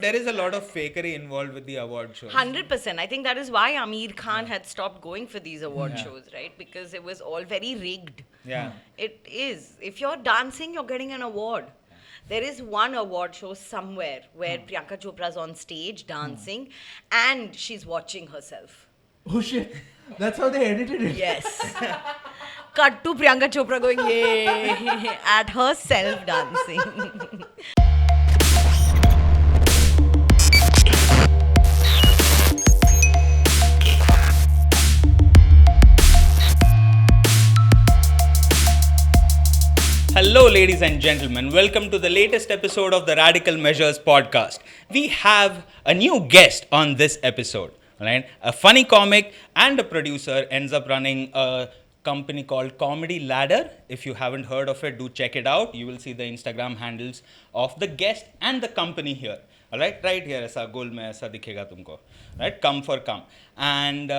There is a lot of fakery involved with the award shows. 100%. I think that is why Amir Khan had stopped going for these award shows, right? Because it was all very rigged. Yeah. It is. If you're dancing, you're getting an award. There is one award show somewhere where Priyanka Chopra's on stage dancing and she's watching herself. Oh shit. That's how they edited it. Yes. Cut to Priyanka Chopra going, yay, at herself dancing. Hello, ladies and gentlemen. Welcome to the latest episode of the Radical Measures podcast. We have a new guest on this episode. Right? A funny comic and a producer ends up running a company called Comedy Ladder. If you haven't heard of it, do check it out. You will see the Instagram handles of the guest and the company here. All right, right here, ऐसा गोल में ऐसा दिखेगा तुमको. Right, come for come. And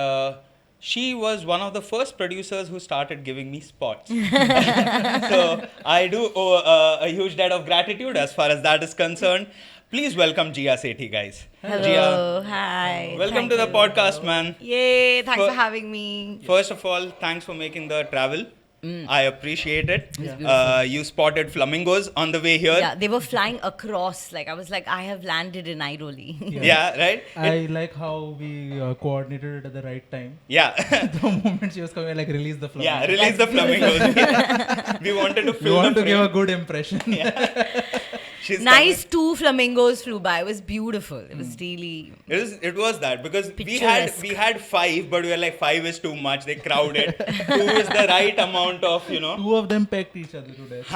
she was one of the first producers who started giving me spots. So I do owe a huge debt of gratitude as far as that is concerned. Please welcome Jeeya Sethi, guys. Hello, Jeeya, hi. welcome to the podcast, man. Yay, thanks For- for having me. First of all, thanks for making the travel. I appreciate it. beautiful. You spotted flamingos on the way here. Yeah, they were flying across. Like, I was like, I have landed in Airoli. Yeah, right? I like how we coordinated it at the right time. Yeah. The moment she was coming, like release the flamingo. Yeah, release the flamingos. We wanted to We fill want the to give a frame. good impression. She's Nice, two flamingos flew by. It was beautiful. It was really... It was that because we Picturesque. had five, but we were like five is too much. They crowded. Two is the right amount of Two of them pecked each other to death.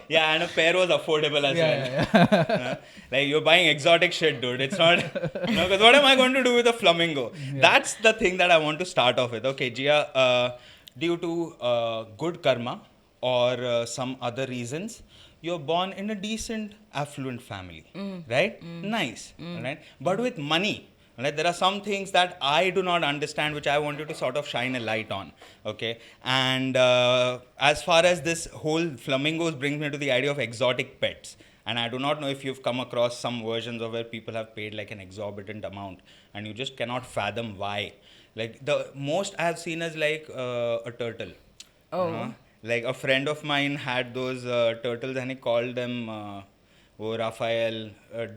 Yeah, and a pair was affordable as well. Yeah. Like you're buying exotic shit, dude. It's not because what am I going to do with a flamingo? That's the thing that I want to start off with. Okay, Jeeya, due to good karma or some other reasons, you're born in a decent, affluent family, right? Nice, right? But with money, right, there are some things that I do not understand, which I want you to sort of shine a light on, okay? And as far as this whole flamingos brings me to the idea of exotic pets. And I do not know if you've come across some versions of where people have paid like an exorbitant amount and you just cannot fathom why. Like the most I have seen is like a turtle. Oh. Like a friend of mine had those turtles and he called them Raphael,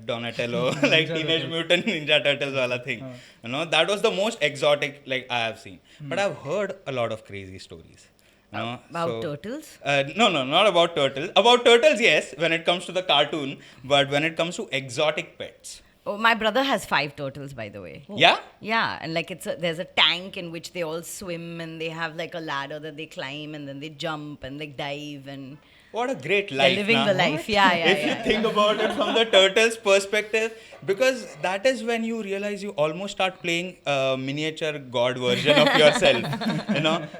Donatello, like Teenage Mutant Ninja Turtles wala thing. That was the most exotic like I have seen. But I've heard a lot of crazy stories. About turtles? No, not about turtles. About turtles, yes, when it comes to the cartoon. But when it comes to exotic pets. Oh, my brother has 5 turtles, by the way. Yeah? Yeah, and like there's a tank in which they all swim and they have like a ladder that they climb and then they jump and like dive and What a great life. they're living na? the life. Yeah. If you think about it from the turtle's perspective, because that is when you realize you almost start playing a miniature god version of yourself.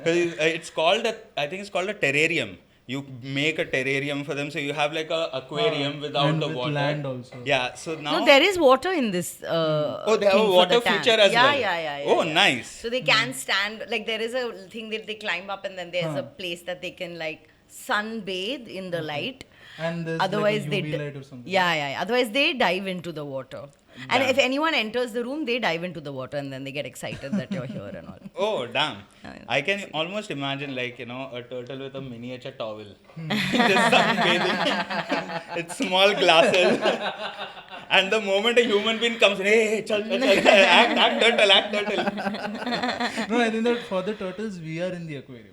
'Cause it's called I think it's called a terrarium. You make a terrarium for them, so you have like a aquarium without and the with water. land also. Yeah, so now. No, there is water in this. They have a thing for water the tank. feature as well. Yeah. Oh, yeah. nice. So they can stand, like there is a thing that they climb up and then there's a place that they can like sunbathe in the light. And there's Otherwise like a they UV light or something. Yeah. Otherwise they dive into the water. And Damn. if anyone enters the room, they dive into the water and then they get excited that you're here and all. Oh, damn. Yeah. I can almost imagine like, a turtle with a miniature towel. Just sunbathing. It's small glasses. And the moment a human being comes in, hey, chal, act turtle. No, I think that for the turtles, we are in the aquarium.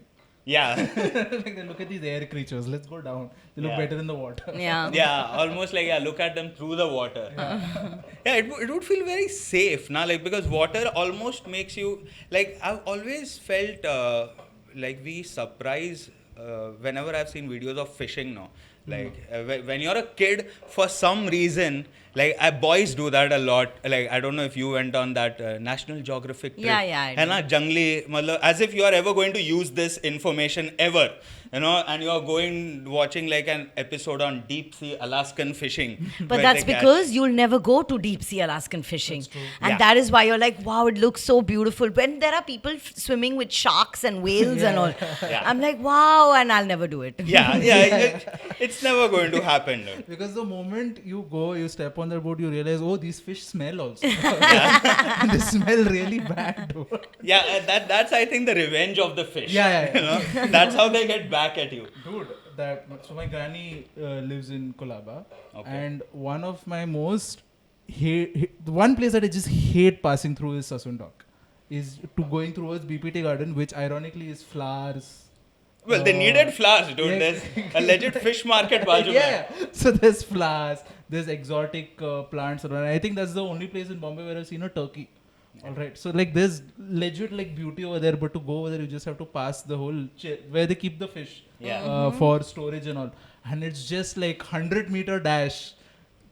Yeah. Like they look at these air creatures. Let's go down. They look Yeah. better in the water. Yeah. Yeah, almost like, look at them through the water. Yeah, it would feel very safe, now, like, because water almost makes you, like, I've always felt like we surprise whenever I've seen videos of fishing now. Like, when you're a kid, for some reason, like, boys do that a lot. Like, I don't know if you went on that National Geographic trip. Yeah, I है ना, jungly, मतलब, as if you are ever going to use this information ever. and you're watching like an episode on deep sea Alaskan fishing. But where that's they catch- because you'll never go to deep sea Alaskan fishing. That's true. And Yeah. that is why you're like, wow, it looks so beautiful. When there are people swimming with sharks and whales and all, Yeah. I'm like, wow, and I'll never do it. Yeah, it's never going to happen. Dude. Because the moment you go, you step on the boat, you realize, oh, these fish smell also. They smell really bad, dude. Yeah, that's I think the revenge of the fish. Yeah. You know, that's how they get back at you. Dude, so my granny lives in Colaba, Okay. and one of my most one place that I just hate passing through is Sassoon-Dock. Is to going towards BPT Garden, which ironically is flowers. Well, they needed flowers, dude. yeah. There's a legit fish market, Baju. Yeah. So there's flowers, there's exotic plants around. I think that's the only place in Bombay where I've seen a turkey. All right. So like there's legit like beauty over there, but to go over there you just have to pass the whole where they keep the fish Yeah. for storage and all. And it's just like 100-meter dash.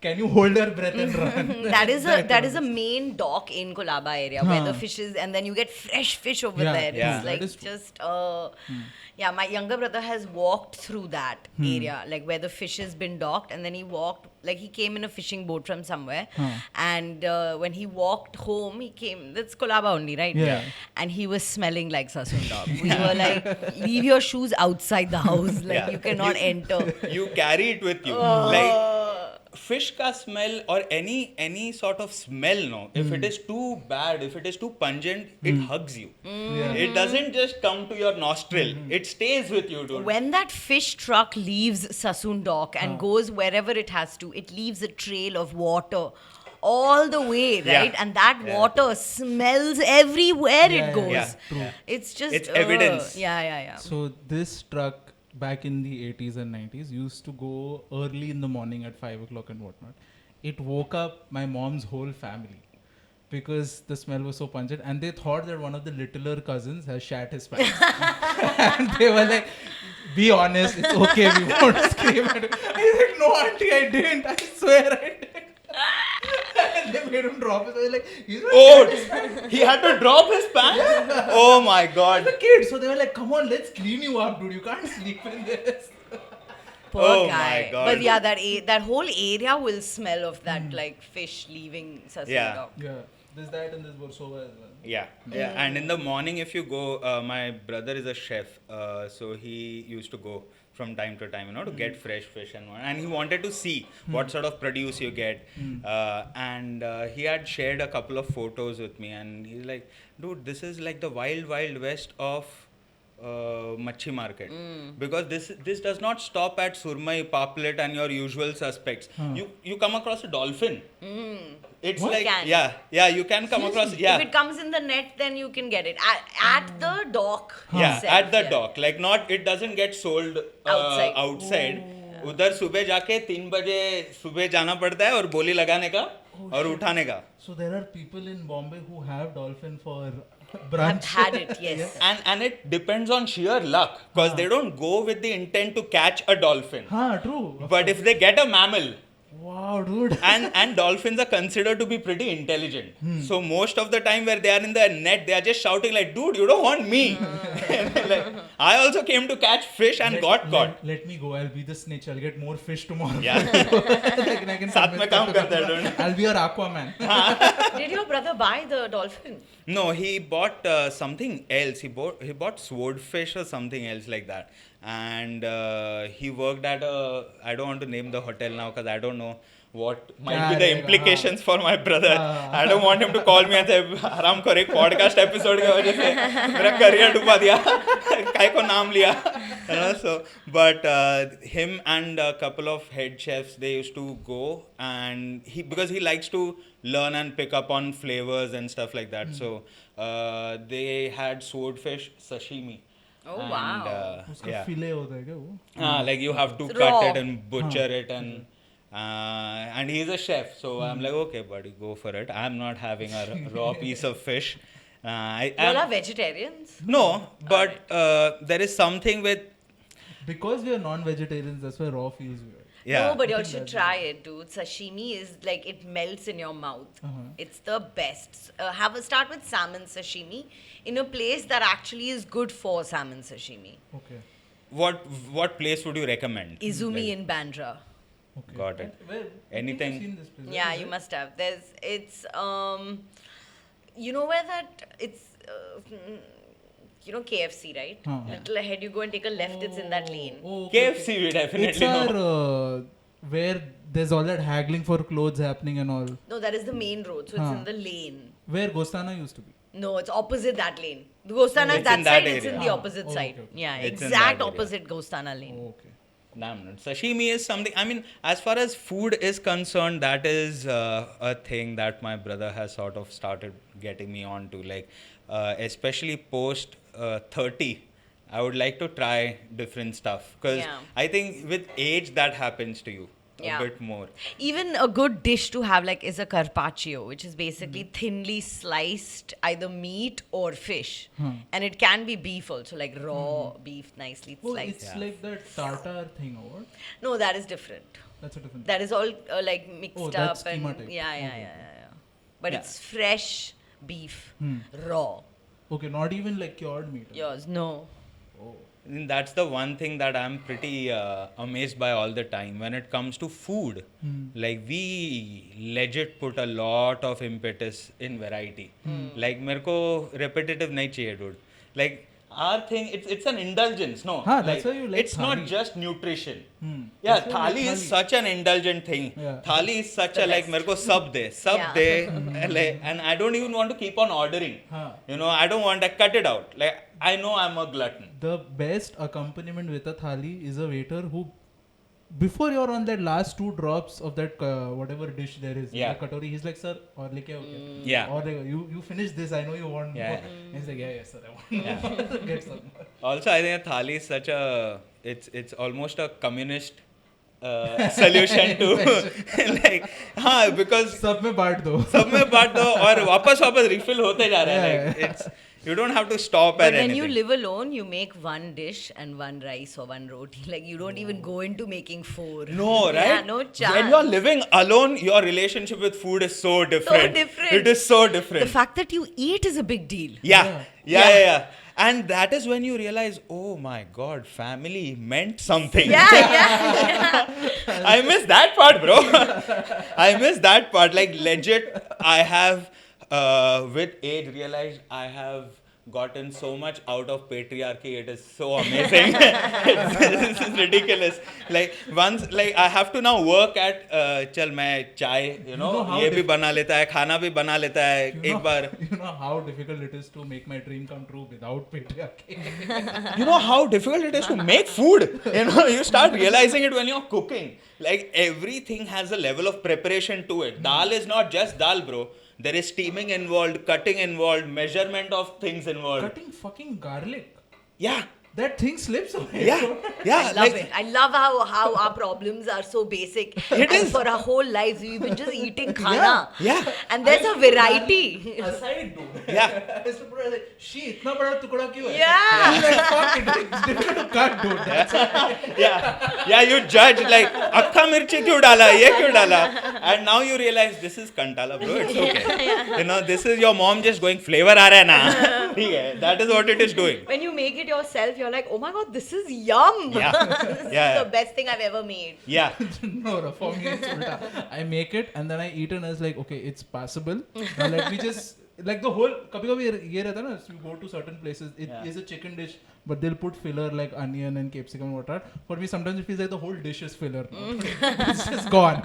Can you hold your breath and run? that is a main dock in Colaba area where the fish is, and then you get fresh fish over Yeah. there. Yeah. It's like That is just yeah. My younger brother has walked through that area, like where the fish has been docked, and then he came in a fishing boat from somewhere, and when he walked home, he came. That's Colaba only, right? Yeah. And he was smelling like Sassoon-Dock. We were like, leave your shoes outside the house, like Yeah. you cannot enter. You carry it with you. Like fish ka smell or any sort of smell, no. If it is too bad, if it is too pungent, it hugs you. Yeah. It doesn't just come to your nostril. It stays with you, dude. When that fish truck leaves Sassoon-Dock and goes wherever it has to, it leaves a trail of water all the way, Yeah. right? And that Yeah. water smells everywhere Yeah, it goes. yeah, true. yeah. It's just It's evidence. Yeah. So this truck back in the 80s and 90s used to go early in the morning at 5 o'clock and whatnot. It woke up my mom's whole family because the smell was so pungent, and they thought that one of the littler cousins has shat his pants. And they were like, be honest, it's okay, we won't scream at it. I was like, no auntie, I didn't, I swear I didn't. And they made him drop it. I was like, he's not shat his pants. Oh, he had to drop his pants? Oh my god. The kid, so they were like, come on, let's clean you up, dude, you can't sleep in this. Poor Oh guy. my God. But yeah, that whole area will smell of that like fish leaving Sassoon-Dock. Yeah, there's that and there's Versova as well. Yeah. And in the morning, if you go, my brother is a chef, so he used to go from time to time, to get fresh fish and he wanted to see what sort of produce you get. And he had shared a couple of photos with me, and he's like, dude, this is like the wild west of Machi market, because this does not stop at surmai, paplet and your usual suspects. You come across a dolphin. It's What? like You can. you can come across If it comes in the net, then you can get it at the dock. itself, at the dock. Like it doesn't get sold outside. उधर सुबह जाके 3 बजे सुबह जाना पड़ता है और बोली लगाने का और उठाने का. So there are people in Bombay who have dolphin for I've brunch. had it, yes. And it depends on sheer luck, because they don't go with the intent to catch a dolphin. True. But if they get a mammal, Wow, dude. and dolphins are considered to be pretty intelligent. So most of the time where they are in the net, they are just shouting like, dude, you don't want me. Like, I also came to catch fish and got caught. Let me go. I'll be the snitch. I'll get more fish tomorrow. Yeah. Like, I can साथ में convince काम them to करता है, come. don't I'll be your Aquaman. Did your brother buy the dolphin? No, he bought something else. He bought swordfish or something else like that. And he worked at I don't want to name the hotel now because I don't know what might be the implications for my brother. I don't want him to call me and say, "Haram kar ek podcast episode के वजह से मेरा career डुबा दिया, काय को नाम लिया." So, but him and a couple of head chefs, they used to go, and because he likes to learn and pick up on flavors and stuff like that. So they had swordfish sashimi. Oh, And, wow. उसका fillet होता है क्या वो? like you have to Raw. cut it and butcher it, and he's a chef, so I'm like, okay buddy, go for it. I'm not having a raw piece of fish. You all are vegetarians? No, but there is something with Because we are non-vegetarians, that's why raw feels weird. yeah. No, but you all should try it, dude. Sashimi is like, it melts in your mouth. It's the best. Start with salmon sashimi in a place that actually is good for salmon sashimi. Okay. what place would you recommend? Izumi Like, in Bandra. Okay. Got it. Where, Anything- I've seen this place. Yeah, Where is you it? must have. It's you know where that it's you know KFC, right? Huh. Little ahead, you go and take a left. It's in that lane. Oh, okay, okay. KFC we It's definitely our, know. where there's all that haggling for clothes happening and all. No, that is the main road, so it's Huh. in the lane. Where Gostana used to be. No, it's opposite that lane. The Ghostana It's is that in that side, it's in area. the Ah, opposite oh, side. okay, okay. Yeah, It's in exact that area. opposite Ghostana lane. Oh, okay. Damn, no. Sashimi is something. I mean, as far as food is concerned, that is a thing that my brother has sort of started getting me on to. Like, especially post 30, I would like to try different stuff because Yeah. I think with age that happens to you Yeah. a bit more. Even a good dish to have like is a carpaccio, which is basically thinly sliced either meat or fish. And it can be beef also, like raw beef nicely Oh, sliced. it's Yeah. like that tartar thing or what? No, that is different. That's a different That is all like mixed Oh, up that's and keema type. yeah. Okay. But Yeah. it's fresh beef, raw. Okay, not even like cured meat. Yours, no. Oh. And that's the one thing that I'm pretty amazed by all the time when it comes to food. Like we legit put a lot of impetus in variety. Like मेरे को repetitive नहीं चाहिए, dude. Like our thing, it's an indulgence, no? हाँ, that's why you like it's not thali. just nutrition. Hmm. Yeah, That's why you thali like is thali. such an indulgent thing. Yeah. Thali is such The a like best. मेरे को सब दे, सब Yeah. They, like, and I don't even want to keep on ordering. हाँ. You know, I don't want to cut it out. Like I know I'm a glutton. The best accompaniment with a thali is a waiter who, before you're on that last 2 drops of that whatever dish there is, Yeah. the katori, he's like, sir, or like, okay. Yeah. Or like, you finish this, I know you want Yeah. more. And he's like, yeah, sir, I want more. Get some more. Also, I think a thali is such a it's almost a communist solution to like हाँ because सब में बांट दो. सब में बांट दो और वापस refill होते जा रहा है like it's you don't have to stop But at when anything. you live alone, you make one dish and one rice or one roti. Like you don't even go into making 4. No, right? Yeah, no chance. When you're living alone, your relationship with food is so different. different. It is so different. The fact that you eat is a big deal. Yeah. And that is when you realize, oh my God, family meant something. Yeah. I miss that part, bro. I miss that part. Like legit, I have with age realized I have gotten so much out of patriarchy. It is so amazing. This is ridiculous. Like once, like I have to now work at चल मैं चाय, you know how ये भी बना लेता है, खाना भी बना लेता है एक बार. You know how difficult it is to make my dream come true without patriarchy. You know how difficult it is to make food. You know, you start realizing it when you're cooking. Like everything has a level of preparation to it. Dal is not just dal, bro. There is steaming involved, cutting involved, measurement of things involved. Cutting fucking garlic. Yeah. That thing slips away. Yeah. I love it. I love how our problems are so basic. It and is. for our whole lives, we've been just eating khana. Yeah. And there's a variety. Aside, dude. Yeah. I used to put it like, she, itna bada tukda kyun hai? Yeah. I'm like, fuck it. It's difficult to cut, dude. That's Yeah, you judge like akka mirchi kyun dala, ye kyun dala, and now you realize this is kantala, bro. It's okay. You know, this is your mom just going flavor aa raha hai na. ठीक है, that is what it is doing. When you make it yourself, you're like, oh my god, this is yum. Yeah. This Yeah. is the best thing I've ever made. Yeah. no, for me it's ulta. I make it and then I eat it and I was like, okay, it's passable. Now let me just, like the whole, kabhi ye rehta na, you go to certain places, it is a chicken dish, but they'll put filler like onion and capsicum and whatnot. For me, sometimes it feels like the whole dish is filler. It's just gone.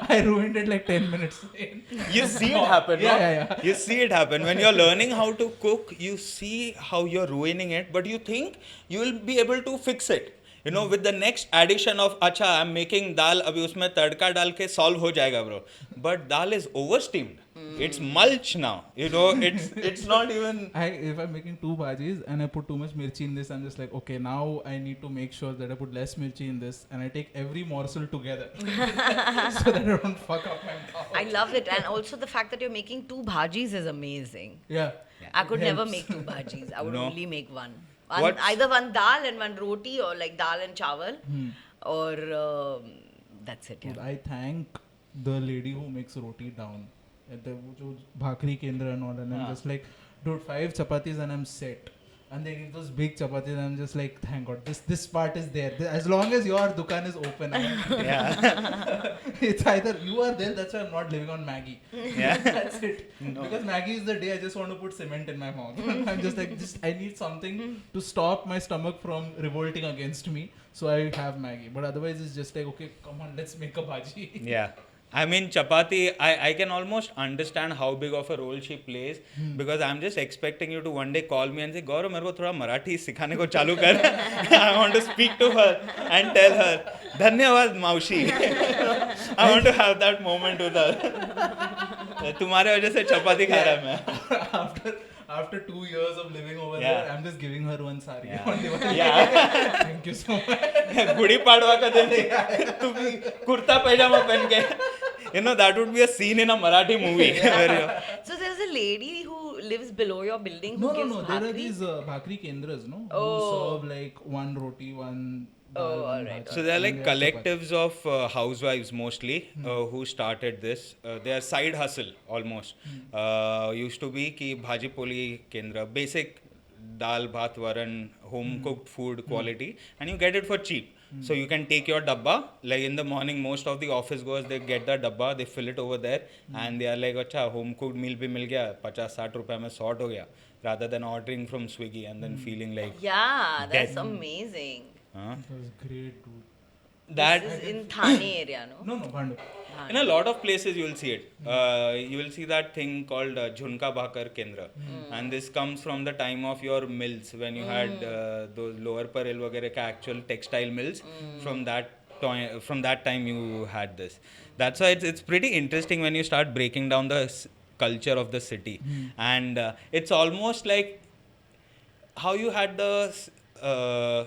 I ruined it like 10 minutes in. You see it happen, no? Yeah. You see it happen. When you're learning how to cook, you see how you're ruining it, but you think you will be able to fix it. You know, with the next addition of, acha, I'm making dal, abhi usme tadka dal ke solve ho jayega, bro. But dal is oversteamed. It's mulch now. You know, it's not even... If I'm making 2 bhajis and I put too much mirchi in this, I'm just like, okay, now I need to make sure that I put less mirchi in this and I take every morsel together so that I don't fuck up my mouth. I love it. And also the fact that you're making 2 bhajis is amazing. Yeah. I could It never helps. make 2 bhajis. I would No. only make one. What's- Either one dal and one roti, or like dal and chawal, or that's it. Dude, Yeah. I thank the lady who makes roti down at the bhakri kendra and all, and I'm just like, dude, 5 chapatis and I'm set. And they give those big chapatis, and I'm just like, thank God, this part is there. As long as your dukan is open, Yeah. it's either you are there, that's why I'm not living on Maggie. Yeah. That's it. No. Because Maggie is the day I just want to put cement in my mouth. I'm just like, I need something to stop my stomach from revolting against me. So I have Maggie. But otherwise, it's just like, okay, come on, let's make a bhaji. Yeah. I mean, chapati, I can almost understand how big of a role she plays because I'm just expecting you to one day call me and say, Gaurav, मेरे को थोड़ा मराठी सिखाने को चालू कर. I want to speak to her and tell her, धन्यवाद माउशी. I want to have that moment with her. तुम्हारे वजह से चपाती खा रहा मैं. After 2 years of living over Yeah. there, I'm just giving her one sari. Yeah. on Diwali. Yeah. Thank you so much. Gudi Padwa का दिन तुम कुर्ता पैजामा पहन के. You know, that would be a scene in a Marathi movie. So there's a lady who lives below your building who No. gives There are bhakri? these bhakri kendras, no? Oh. Who serve like one roti, one dal, Oh, one alright. bhaji. So they're like And they have chapati. collectives of housewives mostly who started this. They are side hustle almost. Used to be ki bhaji poli kendra, basic dal, bhat, varan, home cooked food quality, and you get it for cheap. So you can take your dabba, like in the morning most of the office goers, they get the dabba, they fill it over there and they are like, acha, home cooked meal bhi mil gaya, 50-60 rupees mein sort ho gaya, rather than ordering from Swiggy and then feeling like, Yeah, that's Death. amazing. huh? It was great, dude. That This is in Thane area, no? No, Bhandu. in a lot of places you will see it. You will see that thing called Jhunka Bhakar Kendra. And this comes from the time of your mills when you had those lower parel vagare ka actual textile mills. From that time you had this. That's why it's pretty interesting when you start breaking down the culture of the city. And it's almost like how you had the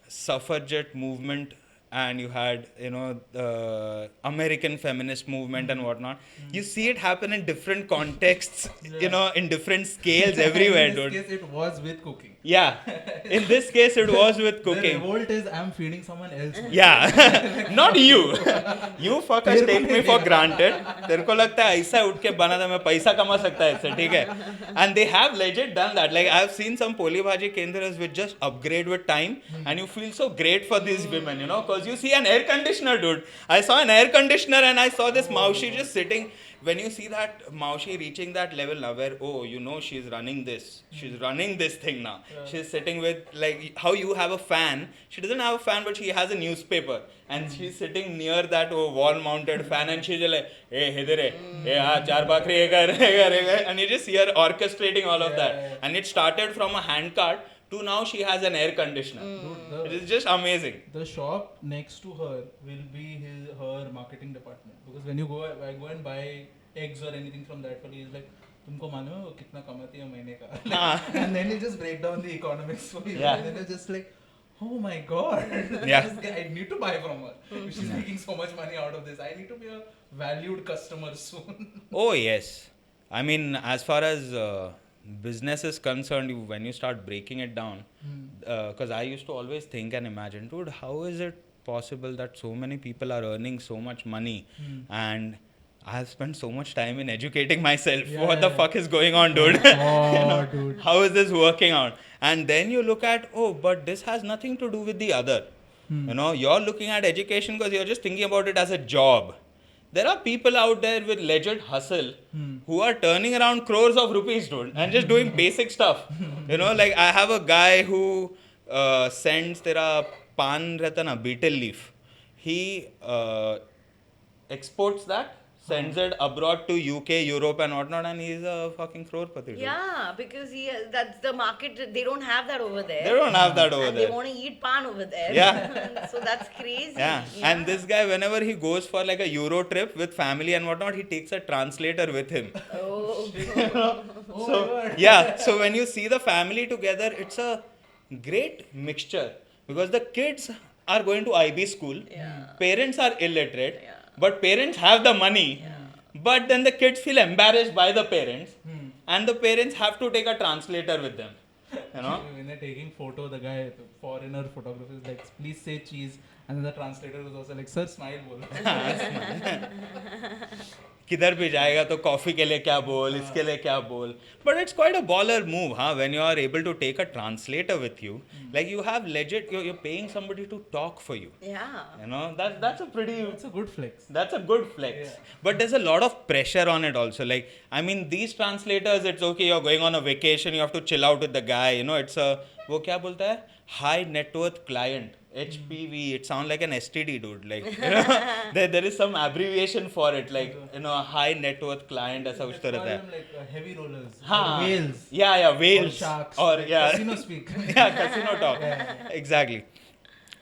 suffragette movement and you had, you know, the American feminist movement and whatnot. You see it happen in different contexts, you know, in different scales everywhere, In this dude. case, it was with cooking. Yeah. In this case, it was with The cooking. revolt is I'm feeding someone else. Yeah. Not you. You fuckers take me for granted. तेरे को लगता है ऐसा उठ के बना था मैं पैसा कमा सकता है इससे, ठीक है? And they have legit done that. Like I've seen some poli bhaji kendras which just upgrade with time, and you feel so great for these women, you know, because you see an air conditioner, dude. I saw an air conditioner and I saw this Maushi just sitting. When you see that Maushi reaching that level now where, oh, you know, she's running this. She's running this thing now. Yeah. She's sitting with, like, how you have a fan. She doesn't have a fan, but she has a newspaper. And she's sitting near that wall-mounted fan and she's like, hey, hidere, hey, char bakri, and you just see her orchestrating all of that. Yeah. And it started from a hand cart to now she has an air conditioner. Dude, It is just amazing. the shop next to her will be her marketing department, because when I go and buy eggs or anything from that fellow, he's like, तुमको मालूम है वो कितना कमाती है महीने का? And then he just break down the economics for you. Yeah. And then you're just like, oh my god, Yeah. This guy, I need to buy from her. If she's making so much money out of this, I need to be a valued customer soon. Oh, yes. I mean, as far as business is concerned, when you start breaking it down, because I used to always think and imagine, dude, how is it possible that so many people are earning so much money and I have spent so much time in educating myself. Yeah, What the yeah. fuck is going on, dude? Oh, dude. How is this working out? And then you look at, oh, but this has nothing to do with the other. You know, you're looking at education because you're just thinking about it as a job. There are people out there with legit hustle who are turning around crores of rupees, dude, and just doing basic stuff. You know, like I have a guy who sends tera pan rehta na, betel leaf. He exports that, sends it abroad to UK, Europe and whatnot, and he's a fucking crorepati, dude. Yeah, because that's the market. They don't have that over there. They don't have that over and there. they want to eat pan over there. Yeah. So that's crazy. Yeah. And this guy, whenever he goes for like a Euro trip with family and whatnot, he takes a translator with him. Oh. Oh So, my god. yeah. So when you see the family together, it's a great mixture because the kids are going to IB school. Yeah. Parents are illiterate, Yeah. but parents have the money. But then the kids feel embarrassed by the parents, and the parents have to take a translator with them. You know? When they're taking photo, the guy, the foreigner photographer is like, please say cheese. And then the translator was also like, sir, smile bol. किधर भी जाएगा तो coffee के लिए क्या बोल, इसके लिए क्या बोल. But it's quite a baller move, huh? When you are able to take a translator with you, like you have legit, you're paying somebody to talk for you. Yeah. You know, that's a pretty. It's a good flex. That's a good flex. But there's a lot of pressure on it also. Like, I mean, these translators, it's okay, you're going on a vacation, you have to chill out with the guy. You know, it's a, वो क्या बोलता है? High net worth client. HPV, it sounds like an STD, dude. Like, you know, there is some abbreviation for it. Like, you know, a high net worth client, ऐसा कुछ तो रहता है. Like heavy rollers. हाँ. Whales. Yeah, whales. Or sharks. Or, like yeah. Casino speak. Yeah, casino talk. Exactly.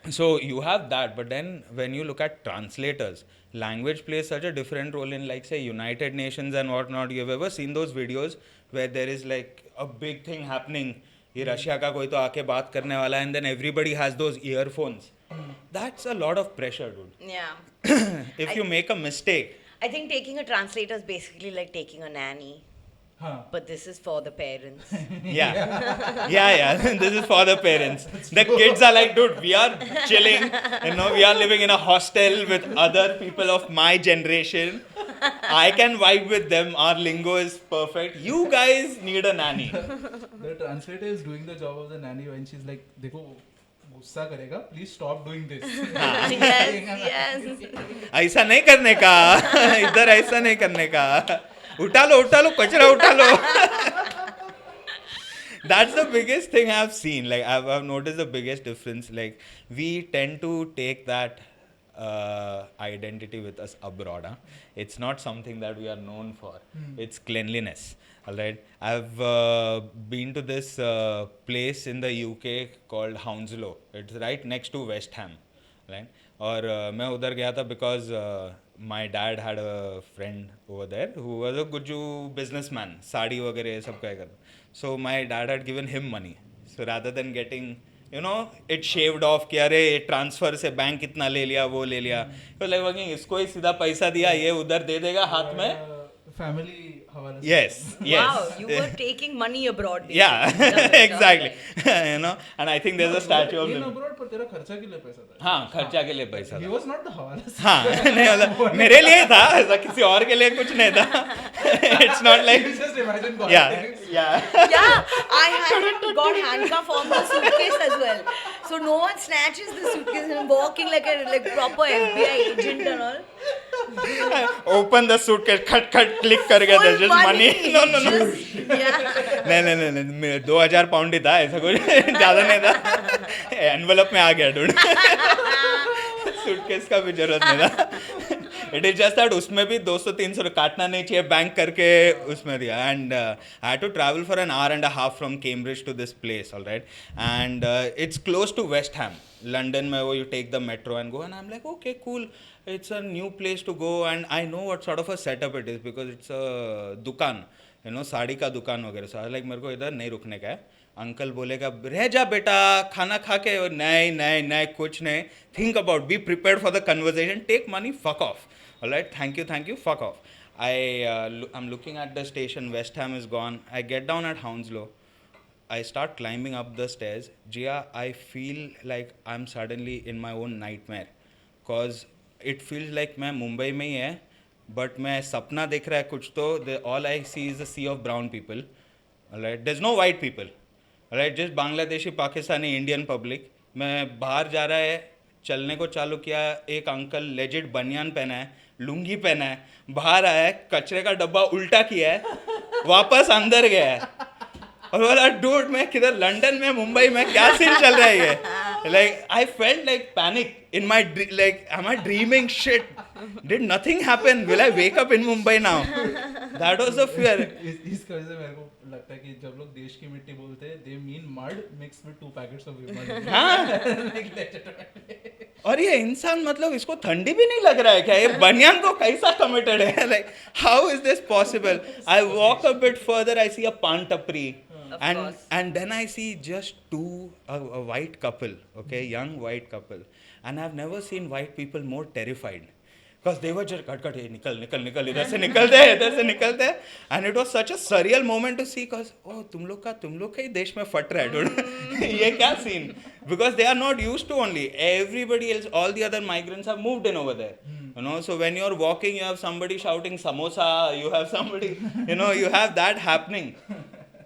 So you have that, but then when you look at translators, language plays such a different role in, like, say, United Nations and whatnot. You've ever seen those videos where there is like a big thing happening? ये Russia का कोई तो आके बात करने वाला है, and then everybody has those earphones. That's a lot of pressure, dude. Yeah. If you make a mistake. I think taking a translator is basically like taking a nanny. Huh. But this is for the parents. Yeah. This is for the parents. The kids are like, dude, we are chilling. You know, we are living in a hostel with other people of my generation. I can vibe with them. Our lingo is perfect. You guys need a nanny. The translator is doing the job of the nanny when she's like, देखो गुस्सा करेगा, please stop doing this. Yes. ऐसा नहीं करने का. इधर ऐसा नहीं करने का. उठा लो कचरा उठा लो. That's the biggest thing I've seen. Like, I've noticed the biggest difference. Like, we tend to take that identity with us abroad. Huh? It's not something that we are known for. It's cleanliness. All right. I've been to this place in the UK called Hounslow. It's right next to West Ham. Right. और मैं उधर गया था because my dad had a friend over there who was a Guju businessman. Sari वगैरह ये सब क्या करता. So my dad had given him money. So rather than getting, you know, it shaved off कि अरे ट्रांसफर से बैंक इतना ले लिया वो ले लिया, तो like इसको ही सीधा पैसा दिया, ये उधर दे देगा हाथ में. Family हवाला. Yes. Wow, you were taking money abroad. Basically. Yeah, exactly. You know, and I think there's a statue of him. abroad पर तेरा खर्चा के लिए पैसा था. हाँ, खर्चा के लिए पैसा He था. was not the हवाला. हाँ, नहीं मतलब मेरे लिए था, ऐसा किसी और के लिए कुछ नहीं था. It's not like. Just imagine God. Yeah. Yeah, I had got handcuff on the suitcase as well. So no one snatches the suitcase and I'm walking like a proper FBI agent and all. Open the suitcase, cut, click करके there's just money. No. Just, yeah. नहीं 2000 pound ही था, ऐसा कुछ ज़्यादा नहीं था. Envelope में आ गया dude. सूटकेस का भी जरूरत नहीं था. It is just that उसमें भी 200-300 काटना नहीं चाहिए बैंक करके उसमें दिया. And I had to travel for an hour and a half from Cambridge to this place, all right. And it's close to West Ham. London में वो you take the metro and go, and I'm like, okay, cool. It's a new place to go, and I know what sort of a setup it is because it's a दुकान, you know, sari का दुकान वगैरह. So I was like, मेरे को इधर नहीं रुकने का है. अंकल बोलेगा रह जा बेटा खाना खा के. नहीं कुछ नहीं. Think about, be prepared for the conversation. Take money, fuck off. All right, thank you, fuck off. I'm looking at the station. West Ham is gone. I get down at Hounslow. I start climbing up the stairs. Jeeya, I feel like I'm suddenly in my own nightmare. Cause it feels like मैं मुंबई में ही है, but मैं सपना देख रहा है कुछ तो. All I see is a sea of brown people. All right, there's no white people. All right, just Bangladeshi, Pakistani, Indian public. मैं बाहर जा रहा है, चलने को चालू किया. एक अंकल लेजिट बनियान पहना है, लुंगी पहना है, बाहर आया है, कचरे का डब्बा उल्टा किया है, वापस अंदर गया है. और बोला डूड मैं किधर लंदन में मुंबई में क्या सीन चल रहा है ये. Like I felt like panic in my like am I dreaming shit? Did nothing happen? Will I wake up in Mumbai now? That was the fear. इसकी वजह से मेरे को लगता है कि जब लोग देश की मिट्टी बोलते हैं they mean mud mixed with 2 packets of humour. हाँ. और ये इंसान मतलब इसको ठंडी भी नहीं लग रहा है क्या? ये बनियान को कैसा committed है? Like how is this possible? I walk a bit further, I see a pan tapri. And then I see just a white couple, okay, young white couple, and I've never seen white people more terrified, because they were just cut निकल इधर से निकलते हैं, and it was such a surreal moment to see, because oh तुम लोग का ही देश में फट रहा है dude. ये क्या scene? Because they are not used to only everybody else, all the other migrants have moved in over there. You know, so when you're walking, you have somebody shouting samosa, you have somebody, you know, you have that happening.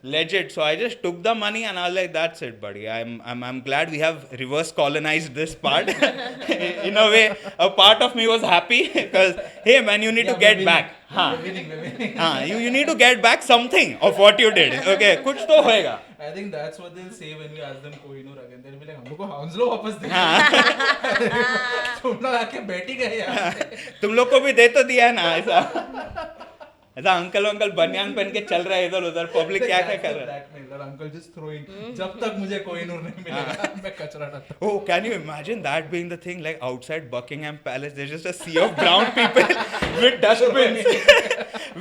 Legit. So I just took the money and I was like, that's it, buddy. I'm glad we have reverse colonized this part. In a way, a part of me was happy because, hey man, you need to get back. We're winning. You need to get back something of what you did. Okay, कुछ तो होएगा. I think that's what they'll say when you ask them Kohinoor again. They'll be like, हम लोग को Hounslow वापस दे. तुम लोग आके बैठ ही गए यार. तुम लोग को भी दे तो दिया ना ऐसा. ऐसा अंकल बनियान पहन के चल रहा है इधर उधर पब्लिक क्या कर रहा है. Uncle just throwing. जब तक मुझे कोहिनूर नहीं मिलेगा मैं कचरा डालता. Oh, can you imagine that being the thing? Like outside Buckingham Palace, there's just a sea of brown people with dustbins.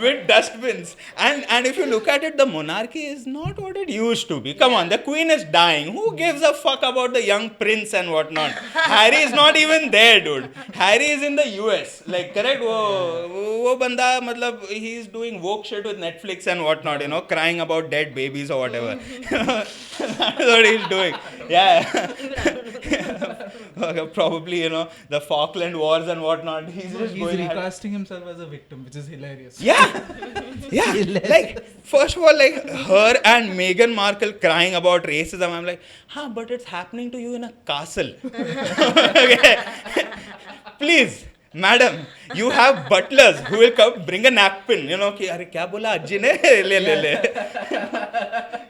With dustbins. And if you look at it, the monarchy is not what it used to be. Come on, the queen is dying. Who gives a fuck about the young prince and whatnot? Harry is not even there, dude. Harry is in the US. Like, correct? वो बंदा मतलब he's doing woke shit with Netflix and whatnot, you know, crying about dead babies or whatever. That's what he's doing. Yeah. Probably, you know, the Falkland Wars and whatnot. He's recasting himself as a victim, which is hilarious. Yeah. Like, first of all, like, her and Meghan Markle crying about racism. I'm like, but it's happening to you in a castle. Okay. Please. Madam, you have butlers who will come bring a napkin, you know, कि अरे क्या बोला अज्जी ने ले.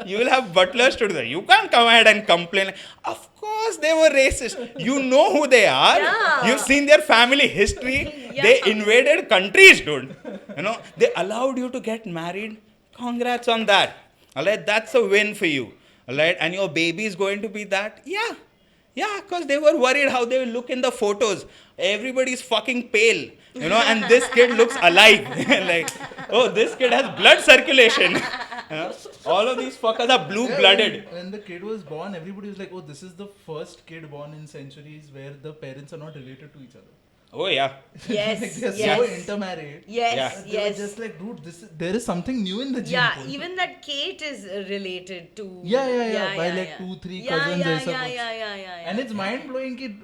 You will have butlers to do that. You can't come ahead and complain. Of course they were racist. You know who they are. Yeah. You've seen their family history. Yeah. They invaded countries, dude. You know, they allowed you to get married. Congrats on that. Alright, that's a win for you. Alright, and your baby is going to be that. Yeah, because they were worried how they will look in the photos. Everybody's fucking pale, you know, and this kid looks alive. Like, oh, this kid has blood circulation. You know? All of these fuckers are blue-blooded. When the kid was born, everybody was like, oh, this is the first kid born in centuries where the parents are not related to each other. Oh, yeah. Yes, like they're yes. so intermarried. Yes, They were just like, dude, there is something new in the gene. Yeah, pool. even that Kate is related to... By like 2-3 cousins. Yeah. And it's mind-blowing ki,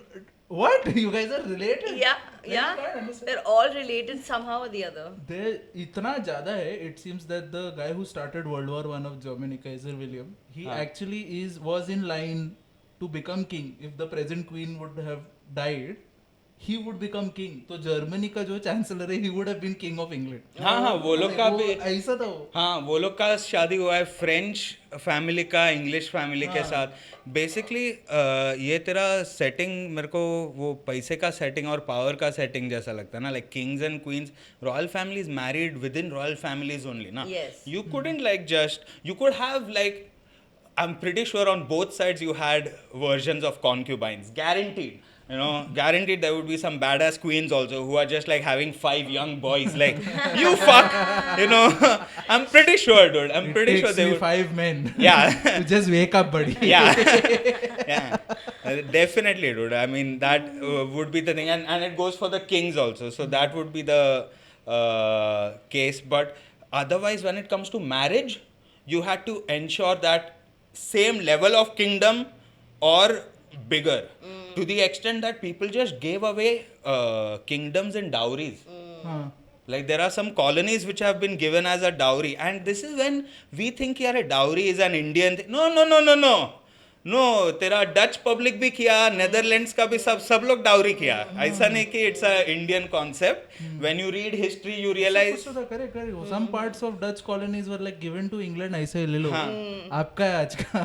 what? You guys are related? Yeah. can't understand. They're all related somehow or the other. There itna zyada hai, it seems that the guy who started World War I of Germany, Kaiser William, he actually was in line to become king. If the present queen would have died, he would become king. तो Germany का जो chancellor है, he would have been king of England. हाँ वो लोग का भी ऐसा था वो. हाँ वो लोग का शादी हुआ है फ्रेंच फैमिली का इंग्लिश फैमिली के साथ. बेसिकली ये तेरा सेटिंग मेरे को वो पैसे का सेटिंग और पावर का सेटिंग जैसा लगता है ना. Like kings and queens, royal families married within royal families only ना. You couldn't like just, you could have like, I'm pretty sure on both sides you had versions of concubines, guaranteed. You know, guaranteed there would be some badass queens also who are just like having 5 young boys. Like, you fuck, you know. I'm pretty sure, dude. I'm pretty sure they would. 5 men. Yeah. To just wake up, buddy. Yeah. Definitely, dude. I mean, that would be the thing. And it goes for the kings also. So that would be the case. But otherwise, when it comes to marriage, you had to ensure that same level of kingdom or bigger. To the extent that people just gave away kingdoms and dowries. Like there are some colonies which have been given as a dowry, and this is when we think यार a dowry is an Indian thing. No, तेरा Dutch public भी किया, Netherlands का भी सब लोग dowry किया. ऐसा नहीं कि it's a Indian concept. When you read history you realize correct. Some parts of Dutch colonies were like given to England. ऐसे ले लो, आपका है आज का.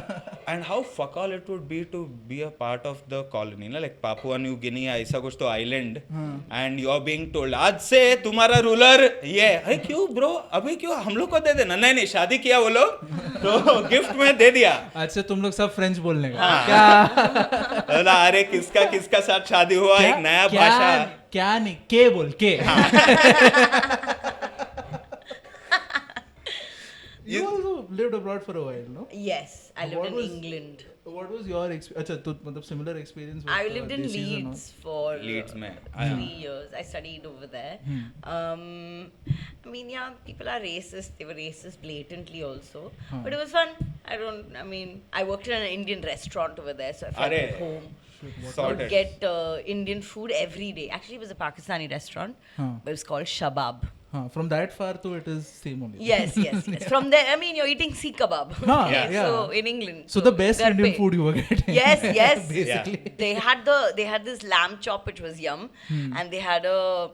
And how fuck all it would be to be a part of the colony ना, like Papua New Guinea ऐसा कुछ तो island, and you are being told आज से तुम्हारा रूलर ये है. क्यों ब्रो, अभी क्यों, हम लोग को दे देना. नहीं शादी किया वो लोग तो गिफ्ट में दे दिया. आज से तुम लोग सब फ्रेंच बोलने का. क्या अरे किसका साथ शादी हुआ, एक नया भाषा. क्या नहीं, के बोल के. You also lived abroad for a while, no? Yes, I lived in England. What was your experience? अच्छा, तो मतलब similar experience with, I lived in Leeds for Leeds में 3 years. I studied over there. I mean, yeah, people are racist. They were racist blatantly also. But it was fun. I worked in an Indian restaurant over there, so I felt at home. Shit, what I would Sorted. get Indian food every day. Actually, it was a Pakistani restaurant, but it was called Shabab. From that far to it is same only. Yes. From there, I mean, you're eating sea kebab. Yeah. So in England. So the best Garpe. Indian food you were getting. Yes. Basically. They had this lamb chop which was yum, and they had a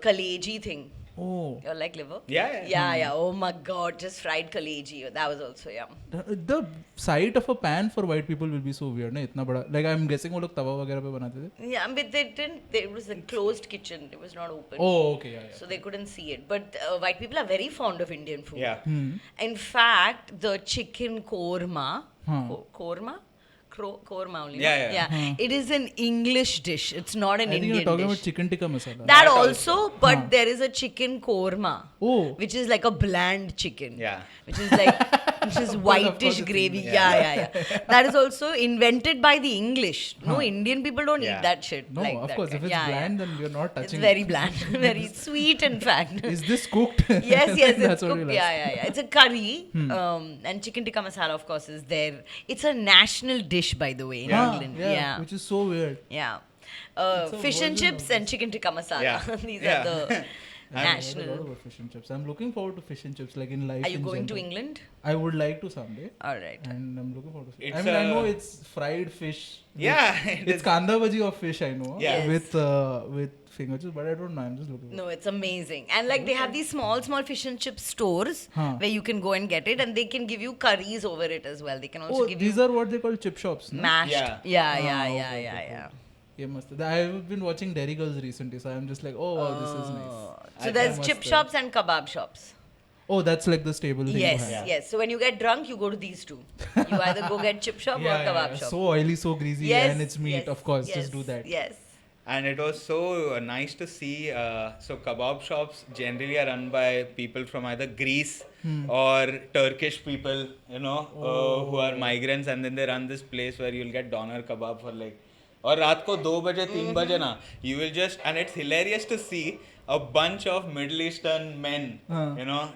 kaleji thing. Oh. You like liver? Yeah. Oh my god, just fried kaleji. That was also yum. The sight of a pan for white people will be so weird, na? Itna bada. Like I'm guessing वो लोग तवा वगैरह पे बनाते थे. Yeah, but they didn't. It was a closed kitchen. It was not open. Oh, okay, yeah. So they couldn't see it. But white people are very fond of Indian food. Yeah. In fact, the chicken korma, korma? Korma only. Yeah. It is an English dish. It's not an I think Indian you're talking dish. about chicken tikka masala. That also, but there is a chicken korma, Oh. which is like a bland chicken. Yeah. Which is whitish it's gravy. Indian. Yeah. That is also invented by the English. No, Indian people don't eat that shit. No, like of that course. kind. If it's bland, then we're not It's touching very it. bland. Very sweet, in fact. Is this cooked? Yes, That's it's what we cooked. like. Yeah. It's a curry. And chicken tikka masala, of course, is there. It's a national dish, by the way, in England. Yeah. Which is so weird. Yeah. It's a Fish and version chips of and chicken tikka masala. Yeah. These Yeah. are the I heard a lot national. about fish and chips. I'm looking forward to fish and chips, like in life. Are you in going to general. England? I would like to someday. All right. And I'm looking forward to fish. I It's mean, I a- know it's fried fish. Yeah. It's kanda bhaji of fish, I know. Yeah. With finger chips, but I don't know. I'm just looking. No, it's amazing. And like they have these small fish and chip stores where you can go and get it, and they can give you curries over it as well. They can also Oh, give these you are what they call chip shops. No? mashed. Yeah. Yeah. Yeah, must. I've been watching Dairy Girls recently, so I'm just like, oh, wow, this is nice. So there's chip shops and kebab shops. Oh, that's like the stable thing. Yes, you have. yes. So when you get drunk, you go to these two. You either go get chip shop or kebab shop. So oily, so greasy, Yes, and it's meat. yes, Of course, yes, just do that. Yes. And it was so nice to see. So kebab shops generally are run by people from either Greece or Turkish people, who are migrants, and then they run this place where you'll get doner kebab for like. और रात को 2 बजे 3 बजे ना, you will just, and it's hilarious to see a bunch of Middle Eastern men,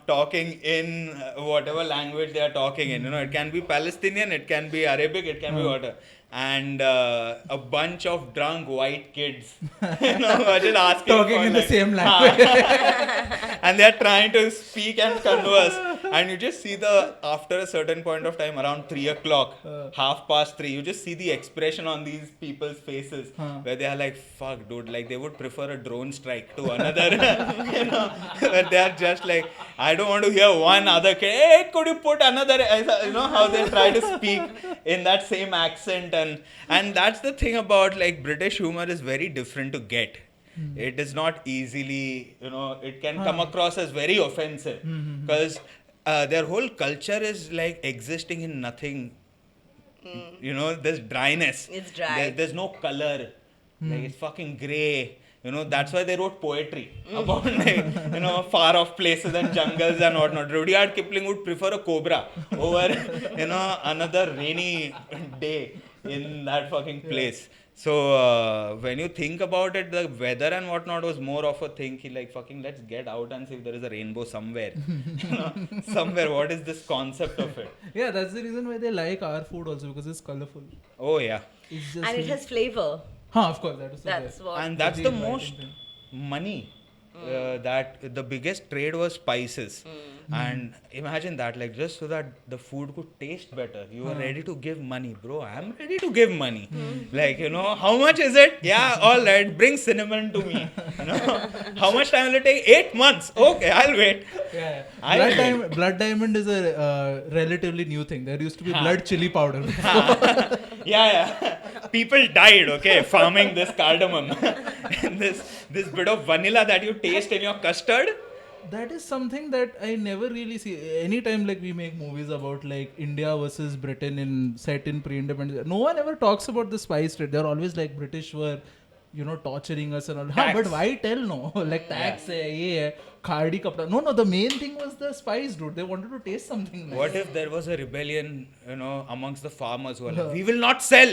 talking in whatever language they are talking in. It can be Palestinian, it can be Arabic, it can be whatever. And a bunch of drunk white kids, are just asking Talking for in the like, same language. and they're trying to speak and converse. And you just see after a certain point of time, around 3 o'clock, 3:30, you just see the expression on these people's faces where they are like, fuck, dude, like they would prefer a drone strike to another, where they are just like, I don't want to hear one other kid, hey, could you put another, how they try to speak in that same accent. And that's the thing about like British humor is very different to get. It is not easily, it can come across as very offensive because their whole culture is like existing in nothing. There's dryness. It's dry. There's no color. Like it's fucking grey. That's why they wrote poetry about like, far off places and jungles and whatnot. Rudyard Kipling would prefer a cobra over, another rainy day in that fucking place. So when you think about it, the weather and whatnot was more of a thing. Like fucking let's get out and see if there is a rainbow somewhere. Somewhere. What is this concept of it? Yeah, that's the reason why they like our food also, because it's colorful. Oh yeah. It's just And it has flavor. of course, that is the That's best. what. And that's the the inviting most thing. money. That the biggest trade was spices. And imagine that, like just so that the food could taste better, you were ready to give money. Bro, I'm ready to give money. Like, how much is it? Yeah, all right, bring cinnamon to me. How much time will it take? 8 months. Okay, I'll wait. Yeah. Blood diamond is a relatively new thing. There used to be blood chili powder. Yeah. People died, okay, farming this cardamom. And this bit of vanilla that you taste in your custard. That is something that I never really see. Anytime like we make movies about like India versus Britain set in pre-independence, no one ever talks about the spice trade. They're always like British were, torturing us and all. Tax. But why tell no? Like tax hai, ye hai. Khardi kapda. No, the main thing was the spice, dude. They wanted to taste something nice. What if there was a rebellion, amongst the farmers who are like, we will not sell.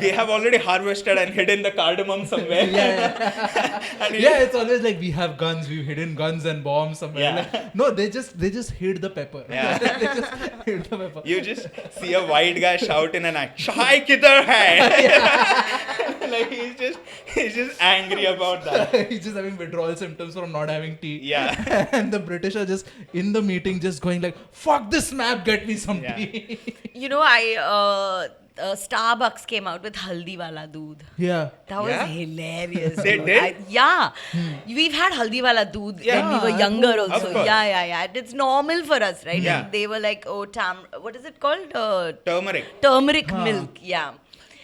We have already harvested and hidden the cardamom somewhere. Yeah, it's always like we have guns, we've hidden guns and bombs somewhere. Yeah. Like, no, they just hid the pepper. Yeah. They just hid the pepper. You just see a white guy shout in an act, "Shahai kidhar hai?" Like he's just angry about that. He's just having withdrawal symptoms from not having tea. Yeah. And the British are just in the meeting just going like, fuck this map, get me some Yeah. tea. Starbucks came out with haldi wala doodh. Yeah. That was Yeah? hilarious. They dude. did? Yeah. We've had haldi wala doodh when we were younger also. course. Yeah. It's normal for us, right? Yeah. And they were like, what is it called? Turmeric. Turmeric milk. Yeah.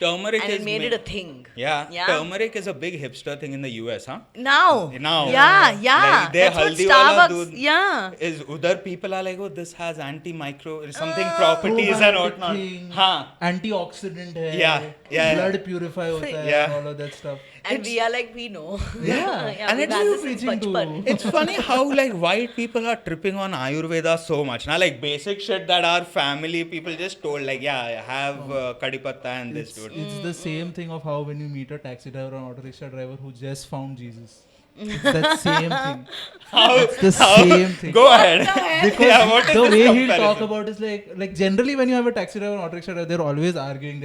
Turmeric And is it made it a thing. Yeah. Yeah. Turmeric is a big hipster thing in the US, huh? Now. Now. Yeah. Like their That's what haldi wala Starbucks. doodh Yeah. is other people are like, oh, this has anti-micro something properties and whatnot. thing. Huh. Antioxidant hai. Yeah. Blood purify hota hai. Yeah. And all of that stuff. And we are like, we know. Yeah. And we've it's had you this since preaching to- bachpan. It's funny how like white people are tripping on Ayurveda so much. Now like basic shit that our family people just told like, yeah, have kadi patta and this dude. It's the same thing of how when you meet a taxi driver or auto rickshaw driver who just found Jesus. It's that same thing. It's the same thing. Go ahead. Because Yeah, what is the this way he'll comparison? talk about is like generally when you have a taxi driver or auto rickshaw driver, they're always arguing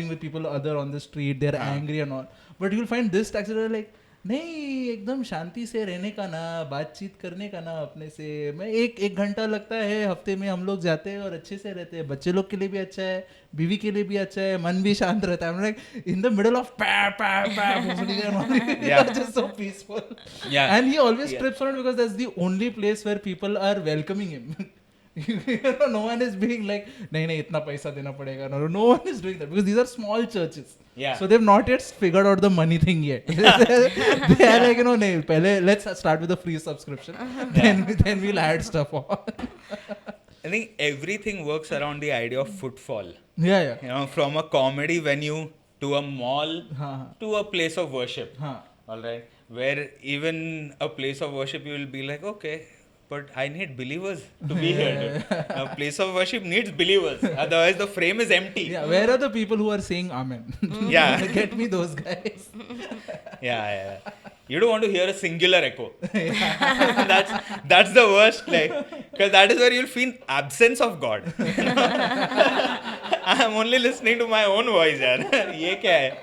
with people other on the street, they're angry and all. But you'll find this taxi driver like, नहीं एकदम शांति से रहने का ना, बातचीत करने का ना अपने से, मैं एक घंटा लगता है हफ्ते में, हम लोग जाते हैं और अच्छे से रहते हैं, बच्चे लोग के लिए भी अच्छा है, बीवी के लिए भी अच्छा है, मन भी शांत रहता है. I'm like in the middle of Yeah. just so peaceful. Yeah. And he always trips on it because that's the only place where people are welcoming him. No one is being like, नहीं इतना पैसा देना पड़ेगा. No one is doing that because these are small churches. Yeah. So they've not yet figured out the money thing yet. They are like, नहीं, पहले let's start with a free subscription. Then we'll add stuff on. I think everything works around the idea of footfall. Yeah. From a comedy venue to a mall हाँ. to a place of worship. हाँ. All right. Where even a place of worship you will be like, okay, but I need believers to be here. Dude. A place of worship needs believers. Otherwise the frame is empty. Yeah. Where are the people who are saying Amen? Yeah. Get me those guys. Yeah. You don't want to hear a singular echo. That's the worst, because that is where you'll feel absence of God. I am only listening to my own voice, yaar. Ye kya hai?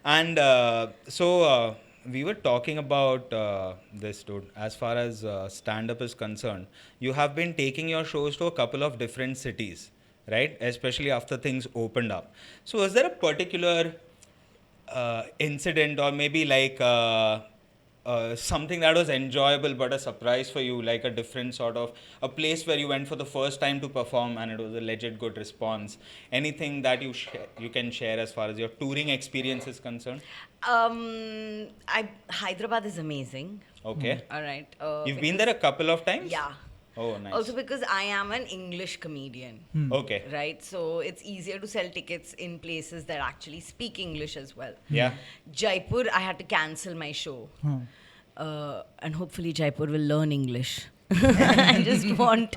And so we were talking about this, dude. As far as stand-up is concerned, you have been taking your shows to a couple of different cities, right? Especially after things opened up. So was there a particular incident or maybe like something that was enjoyable but a surprise for you, like a different sort of a place where you went for the first time to perform and it was a legit good response? Anything that you can share as far as your touring experience is concerned? Hyderabad is amazing. Okay. All right. You've been there a couple of times? Yeah. Oh, nice. Also because I am an English comedian. Okay. Right? So it's easier to sell tickets in places that actually speak English as well. Yeah. Jaipur, I had to cancel my show. And hopefully Jaipur will learn English. I just want...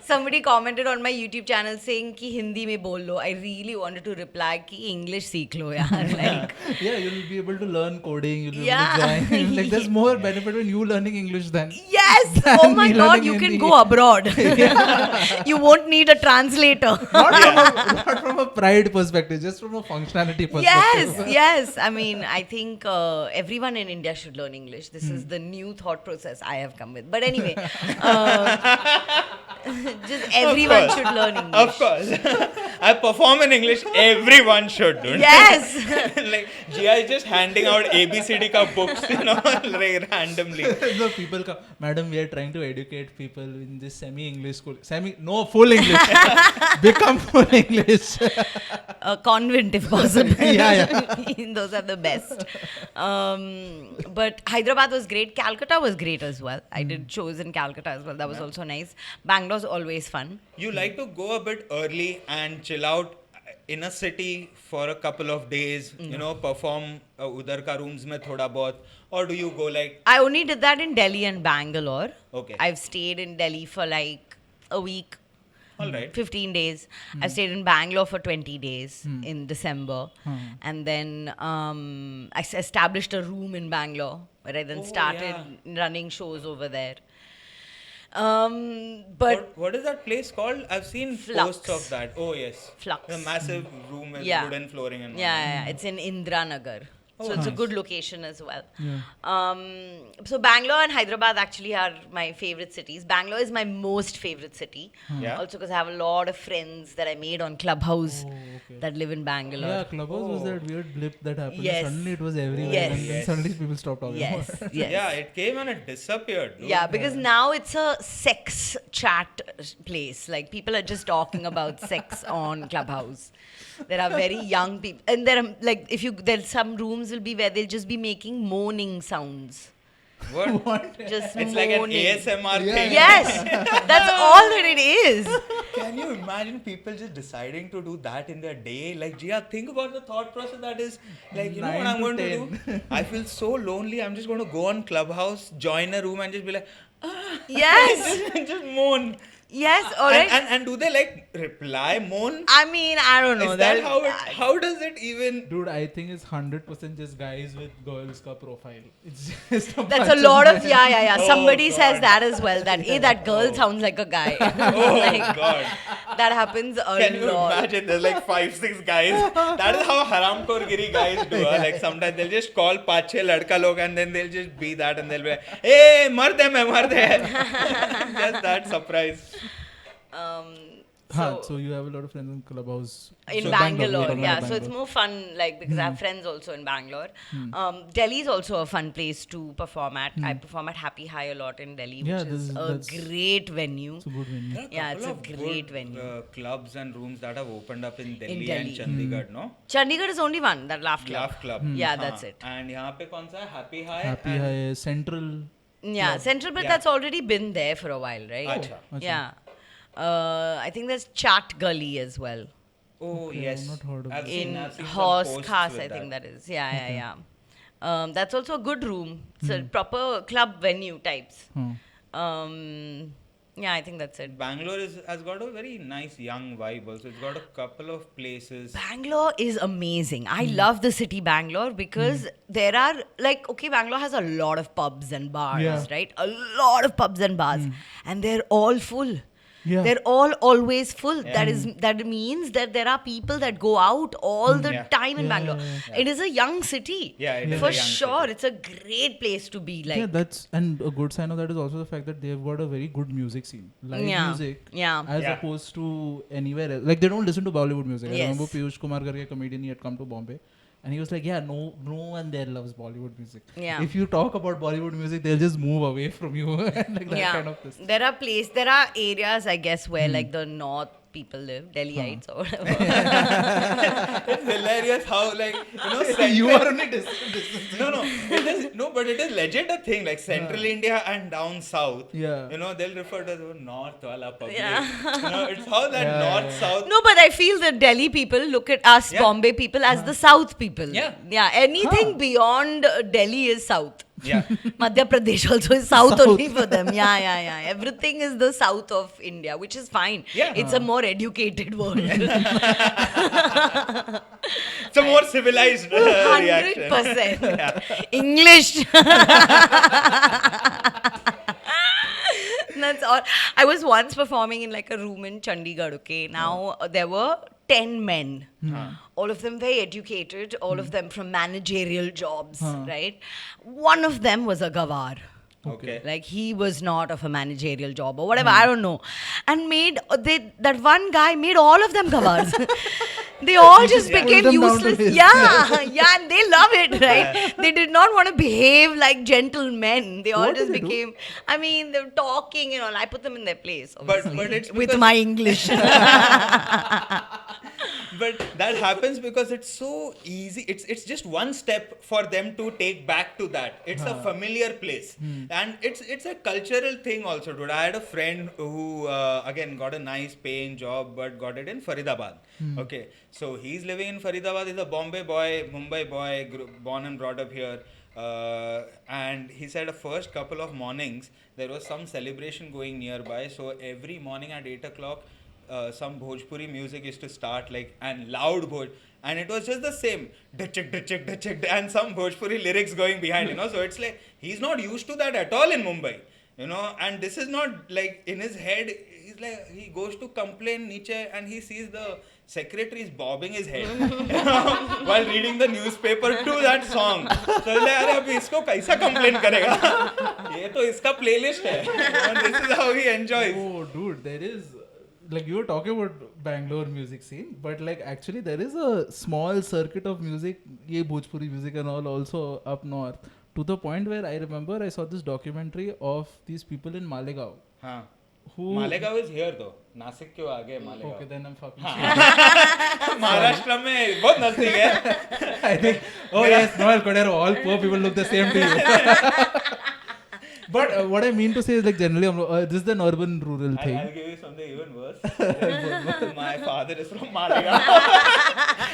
Somebody commented on my YouTube channel saying कि हिंदी में बोल लो. I really wanted to reply कि English सीख लो यार. Like, Yeah, you'll be able to learn coding. You'll be Yeah. able to join. Like, there's more benefit in you learning English than... yes! Than Oh my me God, learning you can Hindi. go abroad. You won't need a translator. Not from a pride perspective, just from a functionality perspective. Yes. I mean, I think everyone in India should learn English. This is the new thought process I have come with. But anyway, just everyone should learn English. Of course. I perform in English. Everyone should, dude. Yes. Like, Jeeya is just handing out ABCD ka books, like randomly. The people come, Madam, we are trying to educate people in this semi-English school. No, full English. Become full English. A convent if possible. Yeah. Those are the best. But Hyderabad was great. Calcutta was great as well. I did shows in Calcutta as well. That was also nice. Bangalore's always fun. You like to go a bit early and chill out. in a city for a couple of days, you know, perform udar ka rooms mein thoda bahut, or do you go like? I only did that in Delhi and Bangalore. Okay. I've stayed in Delhi for like a week, All right. 15 days. I stayed in Bangalore for 20 days in December. And then I established a room in Bangalore where I then started running shows over there. But What is that place called? I've seen Flux. posts of that. Oh yes. Flux. A massive room with Yeah. wooden flooring and yeah, it's in Indranagar. So it's a nice. good location as well. Yeah. So Bangalore and Hyderabad actually are my favorite cities. Bangalore is my most favorite city. Yeah. Also because I have a lot of friends that I made on Clubhouse okay. that live in Bangalore. Yeah, Clubhouse was that weird blip that happened. Yes. Suddenly it was everywhere, Yes. and then Yes. suddenly people stopped talking Yes, about it. yes. Yeah, it came and it disappeared. Dude. Yeah, because now it's a sex chat place. Like people are just talking about sex on Clubhouse. There are very young people, and there are like there's some rooms will be where they'll just be making moaning sounds. What? Just It's like an moaning. ASMR Yeah. thing. Yes, that's all that it is. Can you imagine people just deciding to do that in their day? Like, Jeeya, think about the thought process that is like, you know what 9 I'm to going to do? I feel so lonely. I'm just going to go on Clubhouse, join a room, and just be like, Yes, just moan. yes, all right. And do they like reply, moan? I mean, I don't know. Is that how does it even? Dude, I think it's 100% just guys with girls ka profile. It's just a That's a bunch lot of men. yeah. Oh, Somebody says God. that as well. That that girl sounds like a guy. Oh Like, God. that happens a Can you lot. imagine? There's like 5-6 guys. That is how haramkhorgiri guys do. Like sometimes they'll just call 5-6 ladka log and then they'll just be that and they'll be like, hey, mar de main, mar de. Just that surprise. So you have a lot of friends in Clubhouse. In So Bangalore, you're yeah. talking So about it's more fun, like because I have friends also in Bangalore. Delhi is also a fun place to perform at. I perform at Happy High a lot in Delhi, Yeah, which is a that's- great venue. It's a good venue. Yeah, it's a Couple of great good, venue. Clubs and rooms that have opened up in Delhi, Delhi. and Chandigarh, no? Chandigarh is only one, that Laugh Club. Laugh Club. Yeah, हाँ. that's it. And यहाँ पे कौन सा है? Happy High. Happy and High, Central. Yeah, Central, but Yeah. that's already been there for a while, right? Acha. Yeah. I think there's Chat Gully as well. Oh Okay, yes. I've not heard of I've that. seen In some Horse posts Khas, with I think that is. Yeah. That's also a good room. It's a proper club venue types. Yeah, I think that's it. Bangalore has got a very nice young vibe also. It's got a couple of places. Bangalore is amazing. I love the city Bangalore because there are like Bangalore has a lot of pubs and bars, Yeah. right? A lot of pubs and bars, and they're all full. Yeah. They're all always full. Yeah. That means that there are people that go out all the Yeah. time in Yeah, Bangalore. yeah, It is a young city. Yeah, it is for a young sure. city. It's a great place to be. Like Yeah, that's and a good sign of that is also the fact that they've got a very good music scene, live Yeah. music, Yeah. as Yeah. opposed to anywhere else. Like they don't listen to Bollywood music. I Yes. remember Piyush Kumar karke, a comedian, he had come to Bombay, and he was like, "Yeah, no one there loves Bollywood music. Yeah. If you talk about Bollywood music, they'll just move away from you." And like that kind of this. There are areas, I guess, where like the north people live, Delhiites or whatever. It's hilarious how like You Central- are only distance. No, but it is legit a thing. Like Central India and down south. Yeah. They'll refer to the north wala public. Yeah. It's how that Yeah, north yeah. south. No, but I feel the Delhi people look at us Yeah. Bombay people as the South people. Yeah. Yeah. Anything beyond Delhi is South. Yeah. Madhya Pradesh also is South, South. only for them. Yeah. Everything is the South of India, which is fine. Yeah. It's a more educated world. It's a more civilized reaction. 100%. English. That's all. I was once performing in like a room in Chandigarh, okay? Now there were 10 men. All of them very educated, all of them from managerial jobs, right? One of them was a gawar. Okay. Like he was not of a managerial job or whatever, I don't know. And that one guy made all of them gawars. They all just pulled became them down to useless. his- Yeah, and they love it, right? They did not want to behave like gentlemen. They all What just did they do? became, I mean, they were talking and all. I put them in their place, But obviously, it's with because- my English. But that happens because it's so easy. It's just one step for them to take back to that. It's a familiar place, and it's a cultural thing also, dude. I had a friend who again got a nice paying job, but got it in Faridabad. Okay, so he's living in Faridabad. He's a Bombay boy, Mumbai boy, born and brought up here. And he said the first couple of mornings there was some celebration going nearby, so every morning at 8 o'clock some Bhojpuri music used to start, like, and loud and it was just the same and some Bhojpuri lyrics going behind, so it's like he's not used to that at all in Mumbai, and this is not like in his head. He's like, he goes to complain niche and he sees the secretary is bobbing his head while reading the newspaper to that song. So he's like, अरे अभी इसको कैसा complain करेगा? ये तो इसका playlist है. This is how he enjoys. Oh, dude, there is, like, you were talking about Bangalore music scene, but like actually there is a small circuit of music, ये Bhojpuri music and all, also up north, to the point where I remember I saw this documentary of these people in Malegaon. हाँ. Who Malegaon is here though. Nashik क्यों आगे Malegaon? Okay, then I'm fucking Maharashtra में बहुत नजदीक है. I think, oh yes, Noel Kodero, all poor people look the same to you. But what I mean to say is, like, generally, this is an urban-rural thing. I'll give you something even worse. My father is from Malegaon.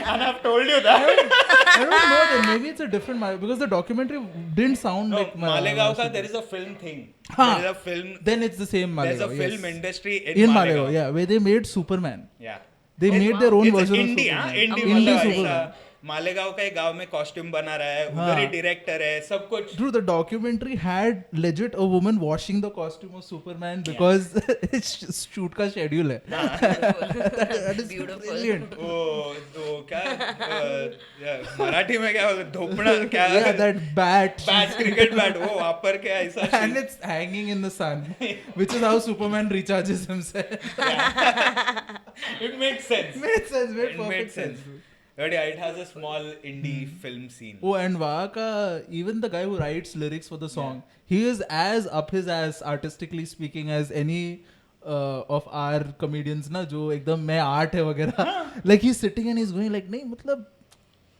And I've told you that. I don't know, then maybe it's a different Malegaon, because the documentary didn't sound like Malegaon ka there is a film thing. There is a film. Then it's the same Malegaon. There's a film industry in Malegaon, yeah, where they made Superman. Yeah. They made their own version indie, of Superman. Indie Superman. Malegaon का एक गांव में costume बना रहा है, उधर ही director है, सब कुछ. True, the documentary had legit a woman washing the costume of Superman because it's shoot का schedule है. That is beautiful. Brilliant. तो क्या मराठी में क्या धोपना क्या? Yeah, that bat. Cricket bat, वो वापर के ऐसा. And it's hanging in the sun, which is how Superman recharges himself. It makes sense. Made sense. Made It perfect made sense. But yeah, it has a small indie film scene. Oh, and Vaka, even the guy who writes lyrics for the song, he is as up his ass, artistically speaking, as any of our comedians, na, jo ekdam मैं art है वगैरह. Like he's sitting and he's going like, नहीं मतलब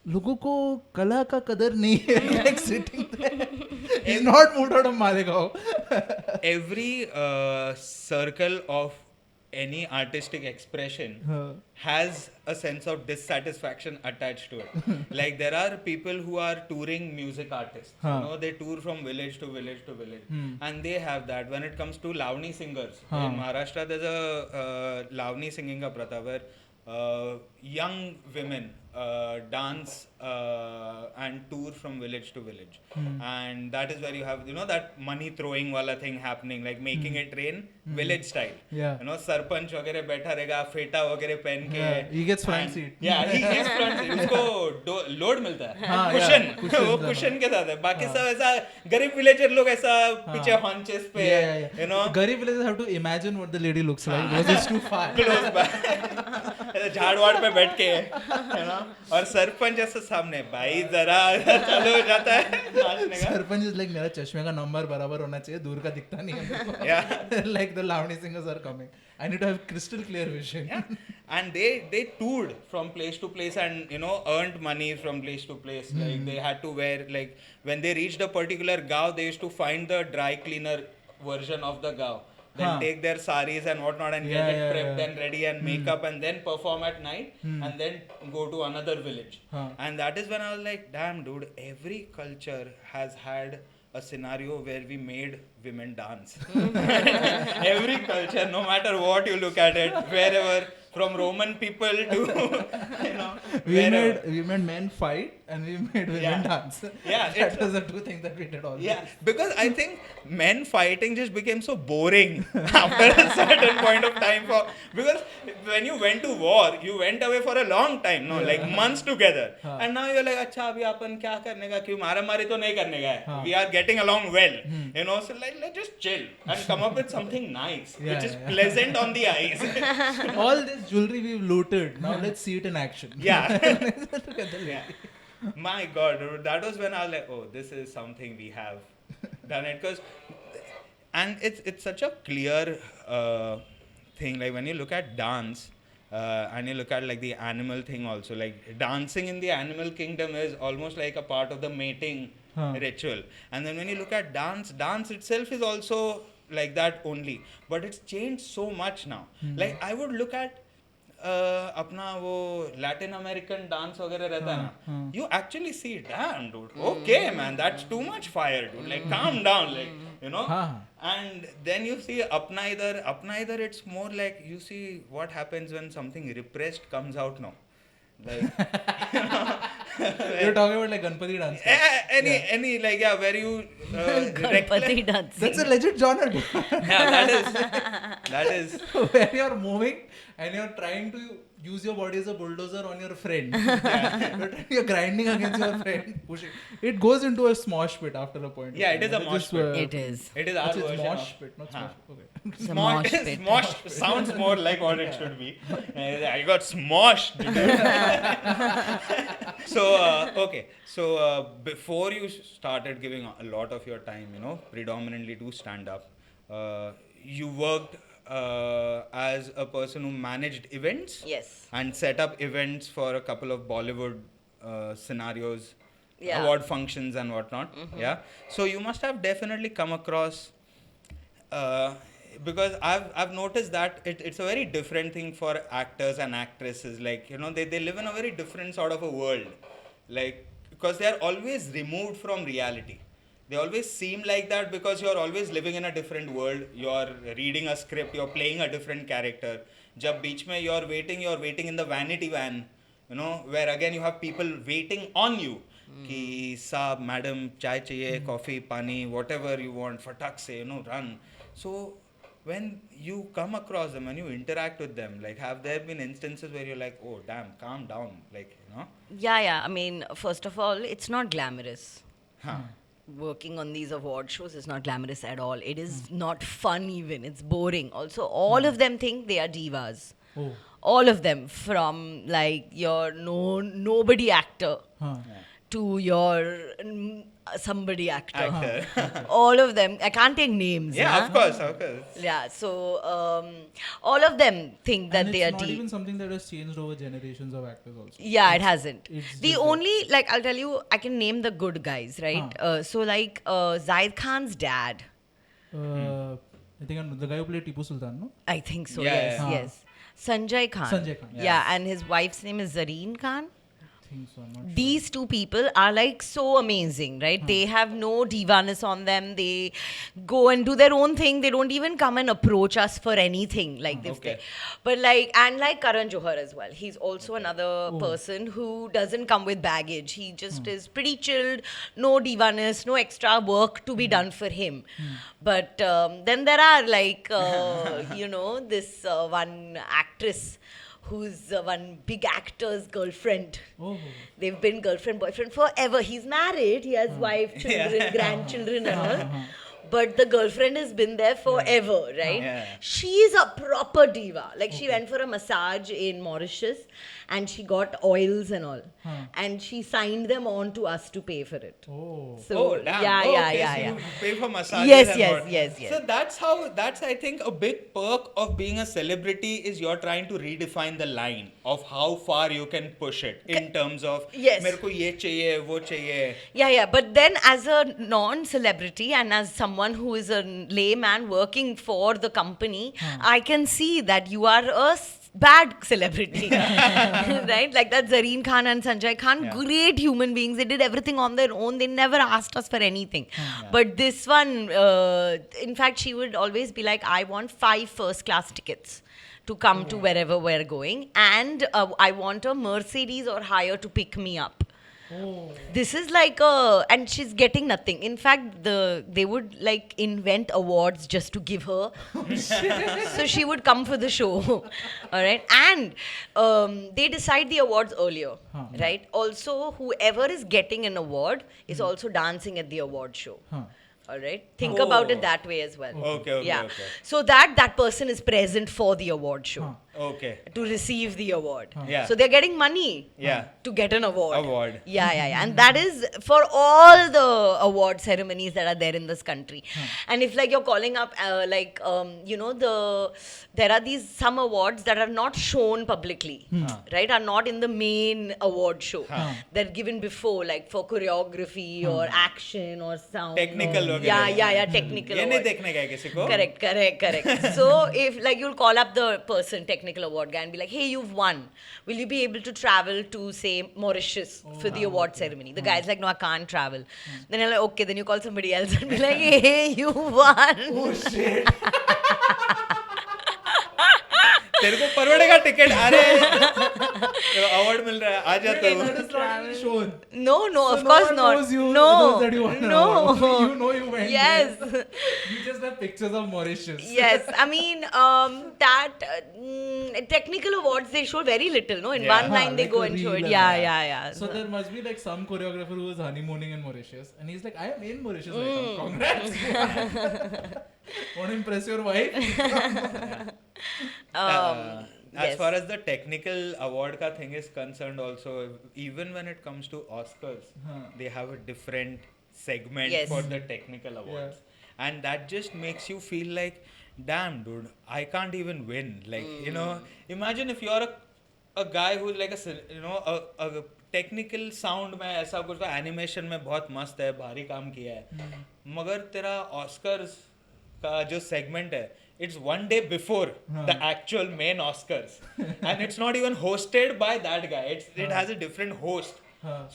लोगों को कला का कदर नहीं है. Like sitting there, he's not moved out of Malegaon. Every circle of any artistic expression has a sense of dissatisfaction attached to it. Like there are people who are touring music artists. They tour from village to village to village, and they have that. When it comes to Lavani singers in Maharashtra, there's a Lavani singing ka pratha where young women dance and tour from village to village, and that is where you have that money throwing wala thing happening, like making it rain village style. Sarpanch वगैरह बैठा रहेगा, फेटा वगैरह पहन के. He gets front seat. Yeah, he gets front seat. उसको load मिलता है, cushion, वो कुशन के साथ है. बाकी सब ऐसा गरीब विलेजर लोग ऐसा पीछे haunches पे, गरीब villagers have to imagine what the lady looks like because it's too far. Close by. झाड़ वाड़ पे बैठ के, और सरपंच ऐसा सामने, भाई जरा चलो जाता है नाचने का. सरपंच is like, मेरा चश्मे का नंबर बराबर होना चाहिए, दूर का दिखता नहीं है. Like the Lavani singers are coming. I need to have crystal clear vision. Yeah. And they toured from place to place and earned money from place to place. Like they had to wear, like when they reached a particular gaon, they used to find the dry cleaner version of the gaon. Then take their saris and whatnot and get it prepped and ready and makeup and then perform at night and then go to another village. And that is when I was like, damn dude, every culture has had a scenario where we made women dance. Every culture, no matter what you look at it, wherever, from Roman people to, we made men fight and we made women dance. Yeah, that was the two things that we did all. Yeah, because I think men fighting just became so boring after a certain point of time. Because when you went to war, you went away for a long time, like months together. And now you're like, अच्छा अभी अपन क्या करने का, क्यों मारा-मारी तो नहीं करने का है. We are getting along well, so like let's just chill and come up with something nice, which is pleasant on the eyes. All this jewelry we've looted, now let's see it in action. Yeah. My God, that was when I was like, oh, this is something we have done it. And it's such a clear thing. Like when you look at dance, and you look at like the animal thing also, like dancing in the animal kingdom is almost like a part of the mating ritual. And then when you look at dance itself is also like that only, but it's changed so much now. Like I would look at अपना वो Latin American dance वगैरह रहता है ना, you actually see, damn dude, okay man, that's too much fire dude, like calm down, like you know. And then you see अपना इधर it's more like you see what happens when something repressed comes out now, like you know, You're talking about like Ganpati dance. any like where you Ganpati dancing. That's a legit genre. that is Where you're moving and you're trying to use your body as a bulldozer on your friend. You're grinding against your friend, pushing. It goes into a smosh pit after a point. Yeah, it is a mosh pit. It is. It is our version Mosh of pit, not smosh. Okay. It's a mosh pit. Smosh sounds more like what it should be. I got smoshed. So before you started giving a lot of your time, you know, predominantly to stand up, you worked as a person who managed events. Yes. And set up events for a couple of Bollywood scenarios, Yeah. award functions and whatnot. Yeah. So you must have definitely come across, because I've noticed that it's a very different thing for actors and actresses. Like, you know, they live in a very different sort of a world. Like, because they are always removed from reality. They always seem like that because you're always living in a different world. You're reading a script, you're playing a different character. Jab beech mein you're waiting in the vanity van, you know, where again you have people waiting on you. Ki saab, madam, chai chahiye, coffee, pani, whatever you want, fatak se, you know, run. So when you come across them and you interact with them, like, have there been instances where you're like, oh damn, calm down, like, you know? Yeah. I mean, first of all, it's not glamorous. Huh. Working on these award shows is not glamorous at all. It is not fun even. It's boring. Also, all of them think they are divas. Oh. All of them, from like your nobody actor to your somebody actor. All of them. I can't take names. Yeah, huh? of course. Yeah, so all of them think that And they are it's not even something that has changed over generations of actors also. Yeah, it hasn't. it's The just only, like, I'll tell you, I can name the good guys, right? So, like, Zaid Khan's dad. I think the guy who played Tipu Sultan, no? I think so, Yeah, yes. Sanjay Khan. Sanjay Khan. Yeah, and his wife's name is Zareen Khan. I think so, I'm not sure. These two people are like so amazing, right? They have no divaness on them. They go and do their own thing. They don't even come and approach us for anything. Like this. Okay. But like, and like Karan Johar as well. He's also another person who doesn't come with baggage. He just is pretty chilled. No divaness, no extra work to be done for him. But then there are like, you know, this one actress who's one big actor's girlfriend. Oh. They've been girlfriend, boyfriend forever. He's married. He has wife, children, grandchildren and all. But the girlfriend has been there forever, right? Yeah. She's a proper diva. Like, she went for a massage in Mauritius and she got oils and all. And she signed them on to us to pay for it. Oh. So, damn. yeah. So you pay for massages Yes, and yes, what. yes. So that's I think a big perk of being a celebrity is you're trying to redefine the line of how far you can push it in terms of Yes. मेरे को ये चाहिए, वो चाहिए. Yeah. But then as a non-celebrity and as someone who is a layman working for the company, I can see that you are a bad celebrity. Right? Like that Zareen Khan and Sanjay Khan, great human beings. They did everything on their own. They never asked us for anything. But this one, in fact, she would always be like, I want 5 first-class tickets to come to wherever we're going. And I want a Mercedes or higher to pick me up. Oh. This is like and she's getting nothing. In fact, they would like invent awards just to give her. So she would come for the show. All right. And they decide the awards earlier. Right. Also, whoever is getting an award is also dancing at the award show. All right. Think about it that way as well. Okay. So that person is present for the award show. Okay. to receive the award. Yeah. So they're getting money Yeah. to get an award. Award. Yeah. And that is for all the award ceremonies that are there in this country. And if like you're calling up there are these some awards that are not shown publicly, right? Are not in the main award show. They're given before, like for choreography or action or sound. Technical or, वगैरह. yeah, technical. ये नहीं award. देखने का है किसी को. Correct. So if like you'll call up the person, technical award guy, and be like, hey, you've won. Will you be able to travel to say Mauritius for the award ceremony? The guy's like, no, I can't travel. Then you're like, okay, then you call somebody else and be like, hey, you won. Oh shit. तेरे को परवड़ेगा ticket अरे award मिल रहा है आ जा तो That is not even shown. No, So of no course one not. knows you, No, knows that you won an award. no. You know you went Yes. there. You just have pictures of Mauritius. Yes, I mean technical awards they show very little. No, in Yeah. one line they Like go a and show reel it. and Yeah. So there must be like some choreographer who was honeymooning in Mauritius, and he's like, I am in Mauritius right now. Congrats. Want to impress your wife? As yes. far as the technical award ka thing is concerned also, even when it comes to Oscars, they have a different segment Yes. for the technical awards. And that just makes you feel like, damn dude, I can't even win. Like, you know, imagine if you're a guy who's like a technical sound में ऐसा कुछ animation में बहुत मस्त है, भारी काम किया है. मगर तेरा Oscars का जो segment है, it's one day before the actual main Oscars. And it's not even hosted by that guy. It has a different host.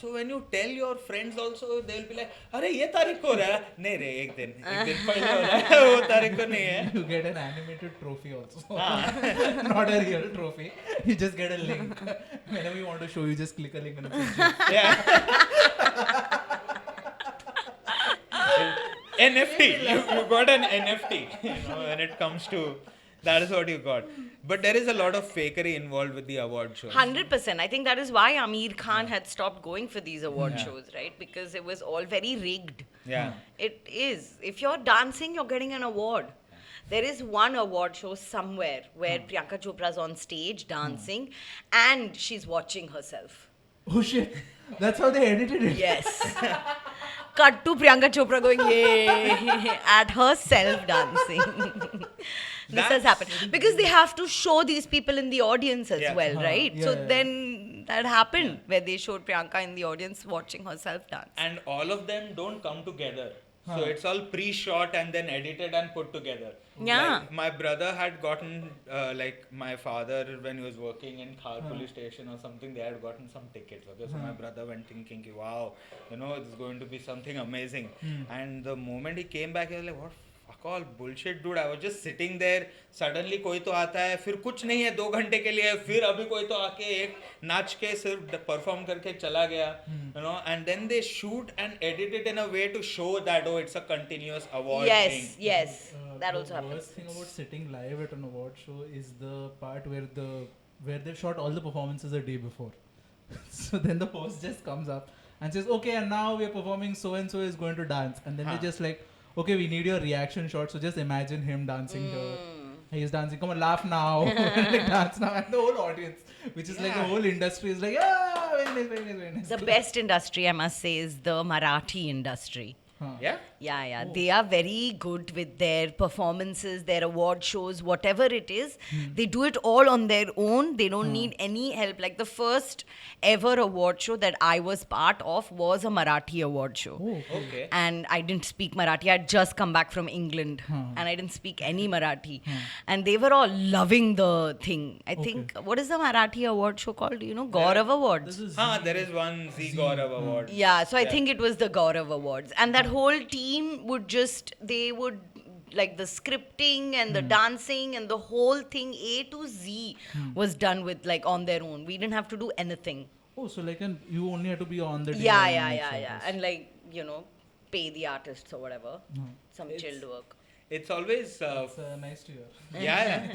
So when you tell your friends also, they'll be like, अरे ये तारीख को हो रहा है? नहीं रे, एक दिन पहले हो रहा है, वो तारीख को नहीं है. You get an animated trophy also. Not a real trophy. You just get a link. Whenever you want to show, you just click a link and a picture. Yeah. NFT. You got an NFT. When it comes to that is what you got. But there is a lot of fakery involved with the award shows. 100%. I think that is why Amir Khan had stopped going for these award shows, right? Because it was all very rigged. Yeah. It is. If you're dancing, you're getting an award. There is one award show somewhere where Priyanka Chopra's on stage dancing and she's watching herself. Oh shit. That's how they edited it. Yes. Cut to Priyanka Chopra going, yay, at herself dancing. This has happened. Because they have to show these people in the audience as well, right? Then that happened where they showed Priyanka in the audience watching herself dance. And all of them don't come together. So it's all pre-shot and then edited and put together. Yeah. Like my brother had gotten, like my father when he was working in Khar police station or something, they had gotten some tickets. Okay, so my brother went thinking, wow, it's going to be something amazing. And the moment he came back, he was like, what fuck all bullshit dude, I was just sitting there, suddenly कोई तो आता है, फिर कुछ नहीं है 2 घंटे के लिए, फिर अभी कोई तो आके एक नाच के सिर्फ परफॉर्म करके चला गया, and then they shoot and edit it in a way to show that it's a continuous award thing. Yes, that also The happens. worst thing about sitting live at an award show is the part where they shot all the performances a day before. So then the host just comes up and says, okay, and now we're performing so and so is going to dance, and then they just like, okay, we need your reaction shot, so just imagine him dancing here. He's dancing, come on, laugh now. Like, dance now. And the whole audience, which is like the whole industry, is like, yeah, very nice. The best industry, I must say, is the Marathi industry. Yeah? Yeah. They are very good with their performances, their award shows, whatever it is. They do it all on their own. They don't need any help. Like the first ever award show that I was part of was a Marathi award show. Oh, Okay. And I didn't speak Marathi. I'd just come back from England and I didn't speak any Marathi. And they were all loving the thing. I think, what is the Marathi award show called? Gaurav Awards. There is one Z Gaurav award. Yeah, so I think it was the Gaurav Awards. And that whole team would like the scripting and the dancing and the whole thing A to Z was done with like on their own. We didn't have to do anything. Oh, so like you only had to be on the day. Yeah. And like, pay the artists or whatever. Some chilled work. It's always... It's nice to hear. Yeah.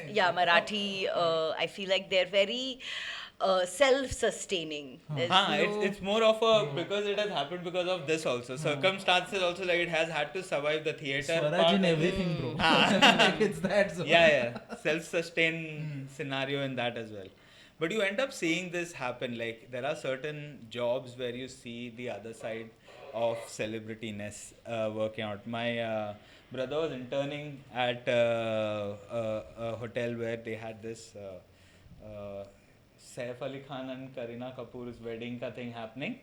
Yeah, Marathi, I feel like they're very self-sustaining. It's more of a, because it has happened because of this also. Circumstances also, like it has had to survive the theatre Swaraj part. in everything, bro. Like it's that zone. Yeah. self-sustained scenario in that as well. But you end up seeing this happen. Like there are certain jobs where you see the other side of celebritiness working out. My brother was interning at a hotel where they had this Saif Ali Khan and Kareena Kapoor's wedding ka thing happening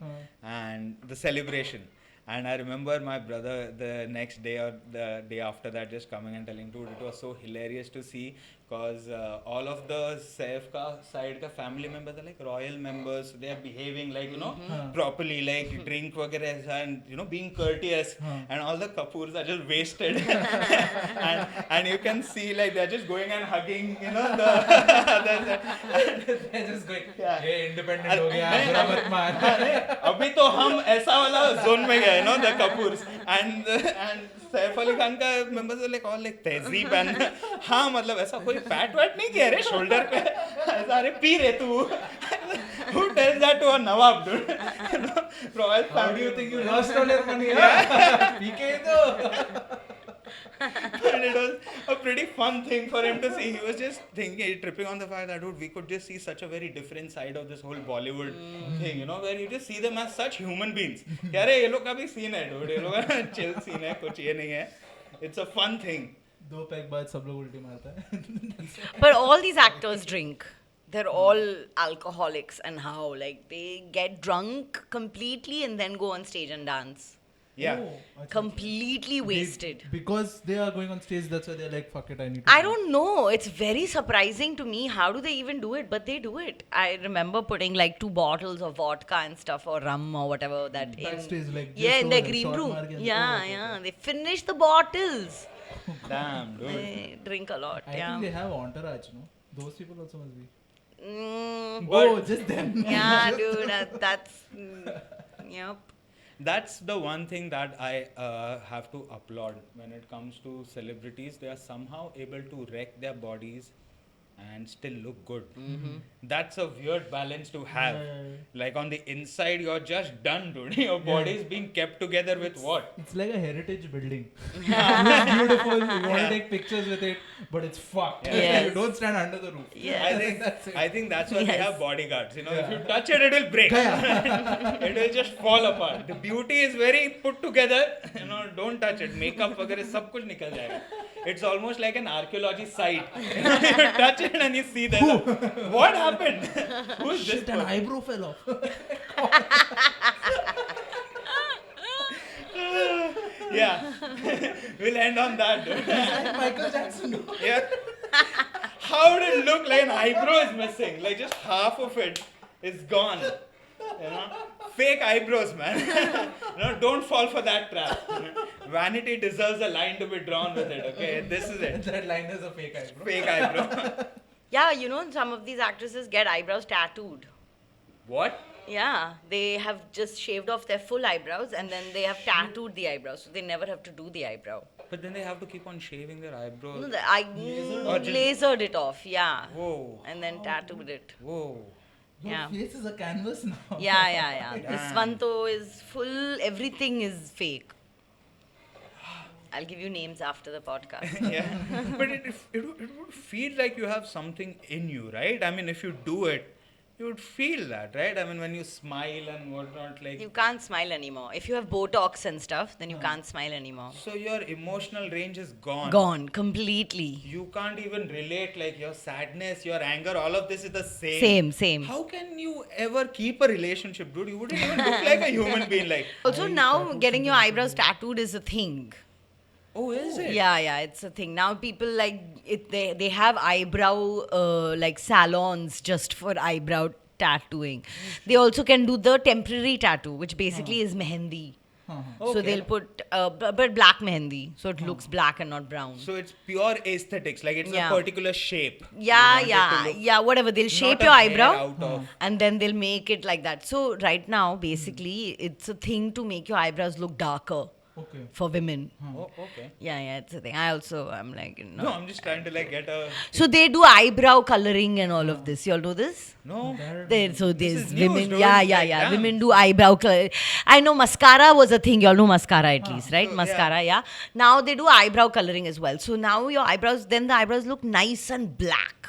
and the celebration. And I remember my brother the next day or the day after that just coming and telling, dude, it was so hilarious to see because all of the Saif ka side ka family members are like royal members. So they are behaving like, you know, properly, like drink वगैरह and, you know, being courteous. And all the Kapoors are just wasted. and you can see like they're just going and hugging, you know, the other side. They're just going, Yeah. hey, independent हो गया, बुरा मत मान. अभी तो हम ऐसा वाला जोन में गए, you know, the Kapoors and Saif Ali Khan का members are like all like तहजीब and हाँ मतलब ऐसा कोई पैट वैट नहीं किया रे shoulder पे ऐसा अरे पी रे तू. Who tells that to a Nawab, dude? You know, royal family. How do you think you lost all your money? PK though. And it was a pretty fun thing for him to see. He was just thinking, tripping on the fact that, dude, we could just see such a very different side of this whole Bollywood thing, you know, where you just see them as such human beings. अरे ये लोग का भी scene है, dude. ये लोग का chill scene है, कुछ ये नहीं है. It's a fun thing. 2 pack बाद सब लोग उल्टी मारता है. But all these actors drink. They're all alcoholics and how like they get drunk completely and then go on stage and dance. Yeah. Oh, Completely wasted. Because they are going on stage, that's why they're like, fuck it, I need to. I don't know. It's very surprising to me. How do they even do it? But they do it. I remember putting like 2 bottles of vodka and stuff or rum or whatever that in. Backstage, like, Yeah, just in the over, green shot room. mark and- Yeah, oh, yeah. okay. They finish the bottles. Damn, dude. They drink a lot. I yeah. think they have entourage, no? Those people also must be. But- Oh, just them. Yeah, dude. That's. Yep. That's the one thing that I have to applaud when it comes to celebrities. They are somehow able to wreck their bodies and still look good. That's a weird balance to have. Like on the inside, you're just done, dude. Your body is being kept together with what? It's like a heritage building. It's beautiful. You want to take pictures with it, but it's fucked. Yes. You don't stand under the roof. Yes. I think that's why they Yes. have bodyguards. You know, if you touch it, it will break. It will just fall apart. The beauty is very put together. You know, don't touch it. Makeup, वगैरह सब कुछ निकल जाएगा. It's almost like an archaeology site. You know, you touch it and you see that. What happened? Who's this? Shit, an eyebrow fell off. Yeah. We'll end on that, dude. Michael Jackson. Yeah. How would it look like an eyebrow is missing? Like just half of it is gone. You know? Fake eyebrows, man. You know, don't fall for that trap. Vanity deserves a line to be drawn with it, okay? This is it. That line is a fake eyebrow. Fake eyebrow. Yeah, you know, some of these actresses get eyebrows tattooed. What? Yeah, they have just shaved off their full eyebrows and then they have tattooed the eyebrows, so they never have to do the eyebrow. But then they have to keep on shaving their eyebrows. No, Or just- lasered it off, yeah. Whoa. And then tattooed it. Whoa. Your Yeah. face is a canvas now. Yeah. This Damn. one though is full, everything is fake. I'll give you names after the podcast. Yeah. But it would feel like you have something in you, right? I mean, if you do it, you would feel that, right? I mean, when you smile and whatnot, like... You can't smile anymore. If you have Botox and stuff, then you can't smile anymore. So your emotional range is gone. Gone, completely. You can't even relate, like your sadness, your anger, all of this is the same. Same. How can you ever keep a relationship, dude? You wouldn't even look like a human being, like... Also now getting your eyebrows tattooed is a thing. Oh, is it? Yeah, it's a thing. Now people like it. They have eyebrow like salons just for eyebrow tattooing. They also can do the temporary tattoo, which basically is mehendi. So Okay. they'll put but black mehendi, so it looks black and not brown. So it's pure aesthetics, like it's Yeah. a particular shape. Yeah, You want it to look whatever. They'll shape not your a hair eyebrow out of- and then they'll make it like that. So right now, basically, it's a thing to make your eyebrows look darker. Okay. for women. Oh, okay. Yeah, it's a thing. I also, I'm like, you know. No, I'm just trying to like get a. So they do eyebrow coloring and all of this. You all know this? No. So This there's is news, women, dude. yeah. Like, damn. Women do eyebrow color. I know mascara was a thing. You all know mascara at least, right? So, Mascara, yeah. Now they do eyebrow coloring as well. So now your eyebrows, then the eyebrows look nice and black,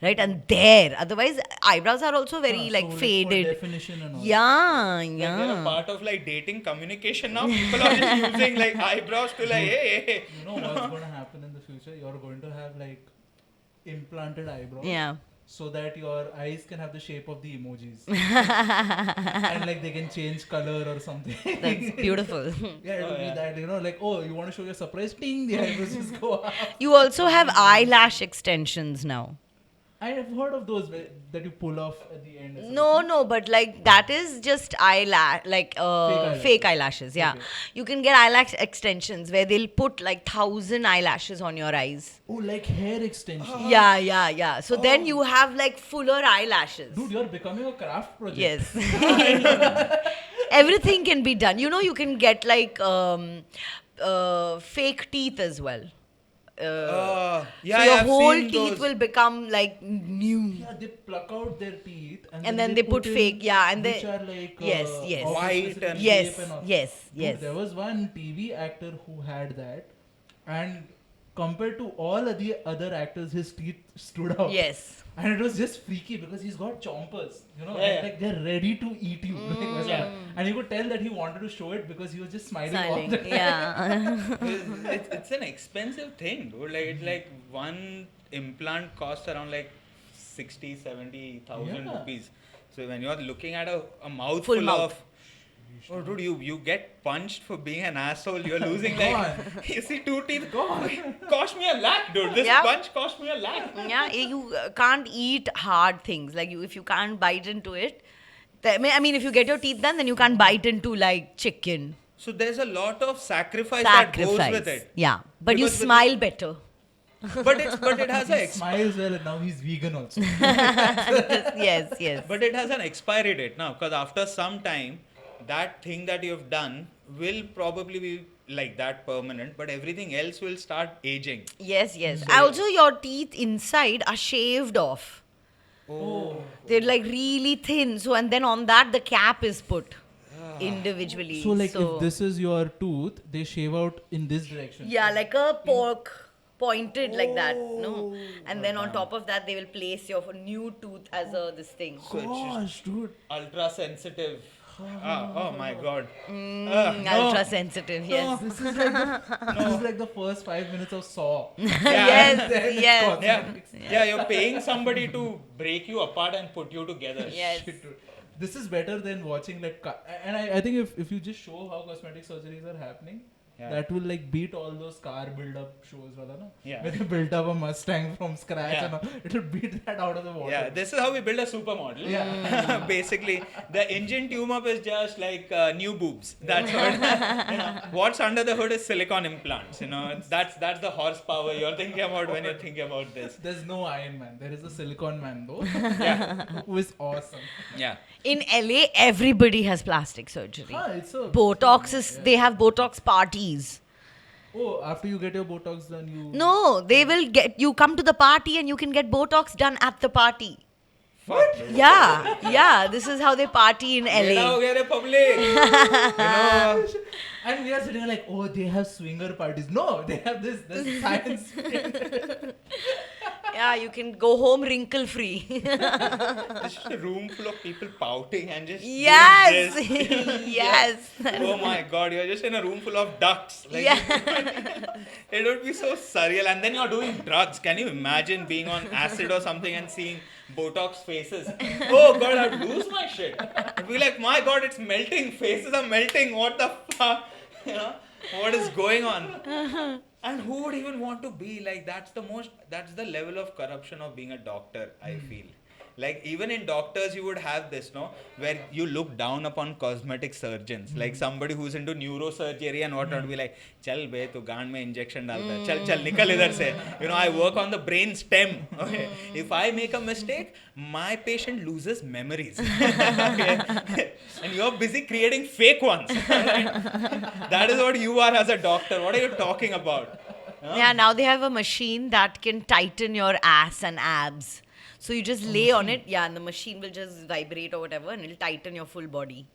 right? And there, otherwise eyebrows are also very like for faded. definition and all. Yeah, Like they're a yeah. part of like dating communication now. People are just using like eyebrows to like, hey. You know what's going to happen in the future? You're going to have like implanted eyebrows. Yeah. So that your eyes can have the shape of the emojis. And like they can change color or something. That's beautiful. Yeah, it'll be that, you know, like, oh, you want to show your surprise? Ting, the eyebrows just go up. You also have eyelash extensions now. I have heard of those that you pull off at the end. No, but like that is just eyelash, like fake eyelashes. Yeah, Okay. you can get eyelash extensions where they'll put like 1,000 eyelashes on your eyes. Oh, like hair extension. Yeah. So then you have like fuller eyelashes. Dude, you're becoming a craft project. Yes. Everything can be done. You know, you can get like fake teeth as well. Yeah, So your I've whole seen teeth those. will become like new. Yeah, they pluck out their teeth And then they put in fake, yeah, and which they- are like Yes. of a White specific and- shape Yes, and all. yes. Dude, there was one TV actor who had that, and compared to all of the other actors, his teeth stood out. Yes. And it was just freaky because he's got chompers, you know, Yeah, and yeah. like they're ready to eat you. Like, Yeah. And you could tell that he wanted to show it because he was just smiling all the Smiling. time. Yeah. It's an expensive thing, dude. Like it's like one implant costs around like 60,000-70,000 Yeah. rupees. So when you're looking at a Full mouthful mouth. of, oh dude, you get punched for being an asshole. You're losing like you see 2 teeth. Cost me a lakh, dude. This Yeah. punch cost me a lakh. Yeah, you can't eat hard things. Like if you can't bite into it, I mean, if you get your teeth done, then you can't bite into like chicken. So there's a lot of sacrifice that goes with it. Yeah, but you Because with smile better. But it has He a smiles well and now he's vegan also. Yes. But it has an expiry date now, because after some time, that thing that you've done will probably be like that permanent, but everything else will start aging. Yes. Also, your teeth inside are shaved off. Oh. They're like really thin. So, and then on that, the cap is put individually. So like if this is your tooth, they shave out in this direction. Yeah, like a pork pointed like that, no? And then on top of that, they will place your new tooth as this thing. Gosh, dude. Ultra sensitive. Oh my god. Ultra sensitive, yes. This is like the first 5 minutes of Saw. Yes. Yeah, you're paying somebody to break you apart and put you together. Yes. Shit, dude. This is better than watching like and I think if you just show how cosmetic surgeries are happening, that will like beat all those car build up shows, wala, no? Yeah. Where they built up a Mustang from scratch Yeah. and all. It'll beat that out of the water. Yeah, this is how we build a supermodel. Yeah. Basically, the engine tune-up is just like new boobs. That's what. What's under the hood is silicone implants. That's the horsepower you're thinking about when you're thinking about this. There's no Iron Man. There is a Silicon Man though. Yeah, Who is awesome. yeah. In LA, everybody has plastic surgery. It's a Botox is, they have Botox parties. Oh, after you get your Botox done, you No, they will you come to the party and you can get Botox done at the party. What? Yeah, this is how they party in Get LA. out here, public. And we are sitting there like, oh, they have swinger parties. No, they have this science. Yeah, you can go home wrinkle free. It's just a room full of people pouting and just doing Yes, this. yes. Oh my god, you're just in a room full of ducks. Like, it would be so surreal. And then you're doing drugs. Can you imagine being on acid or something and seeing Botox faces? Oh god, I'd lose my shit. I'd be like, my god, it's melting. Faces are melting. What the fuck? What is going on? And who would even want to be like, that's the level of corruption of being a doctor, I feel. Like even in doctors, you would have this, no, where you look down upon cosmetic surgeons, like somebody who's into neurosurgery and whatnot, be like, "Chal be, tu gaan mein injection dalta hai. Chal, nikal idhar se." You know, I work on the brain stem. Okay, if I make a mistake, my patient loses memories. Okay? And you're busy creating fake ones. That is what you are as a doctor. What are you talking about? Huh? Yeah, now they have a machine that can tighten your ass and abs. So you just lay on it, yeah, and the machine will just vibrate or whatever, and it'll tighten your full body.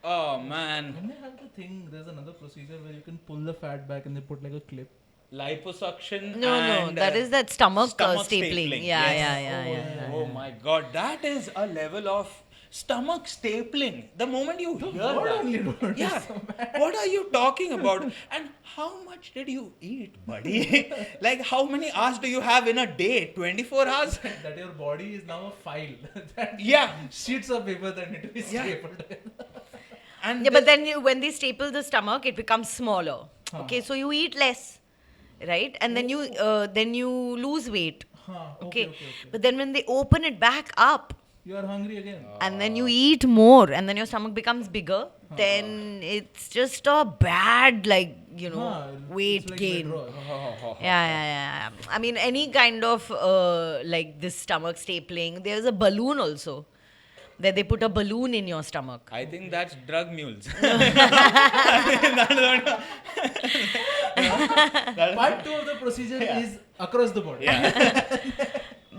Oh man. When they have the thing, there's another procedure where you can pull the fat back and they put like a clip. Liposuction. No, and, that is that stomach stapling. Yeah, Yes. yeah. Oh my god, that is a level of stomach stapling. The moment you hear that, yeah, what are you talking about? And how much did you eat, buddy? Like how many hours do you have in a day? 24 hours? That your body is now a file. Yeah. Sheets of paper that need to be stapled. And Yeah, but then when they staple the stomach, it becomes smaller. Okay, so you eat less, right? And then you lose weight. Okay. But then when they open it back up, You are hungry again. and then you eat more, and then your stomach becomes bigger, then it's just a bad, like, weight it's like gain. withdrawal. Yeah. I mean, any kind of like this stomach stapling. There's a balloon also, where they put a balloon in your stomach. I think that's drug mules. Part 2 of the procedure is across the body.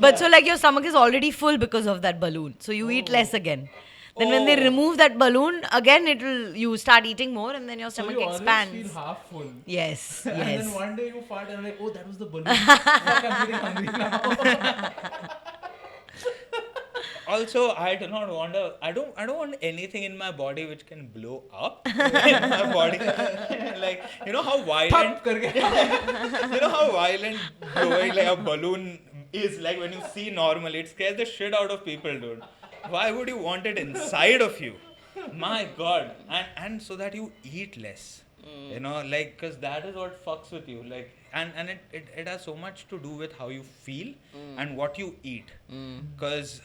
But so like your stomach is already full because of that balloon, so you eat less again. Then when they remove that balloon, again you start eating more, and then your So stomach you expands. always feel half full. Yes. And then one day you fart and like, oh, that was the balloon. Fuck, I'm getting hungry now. Also, I don't want anything in my body which can blow up in my body. Like, you know how violent blowing like a balloon is, like when you see normally, it scares the shit out of people, dude. Why would you want it inside of you? My god. And so that you eat less. You know, like, because that is what fucks with you. Like, and it has so much to do with how you feel and what you eat. Because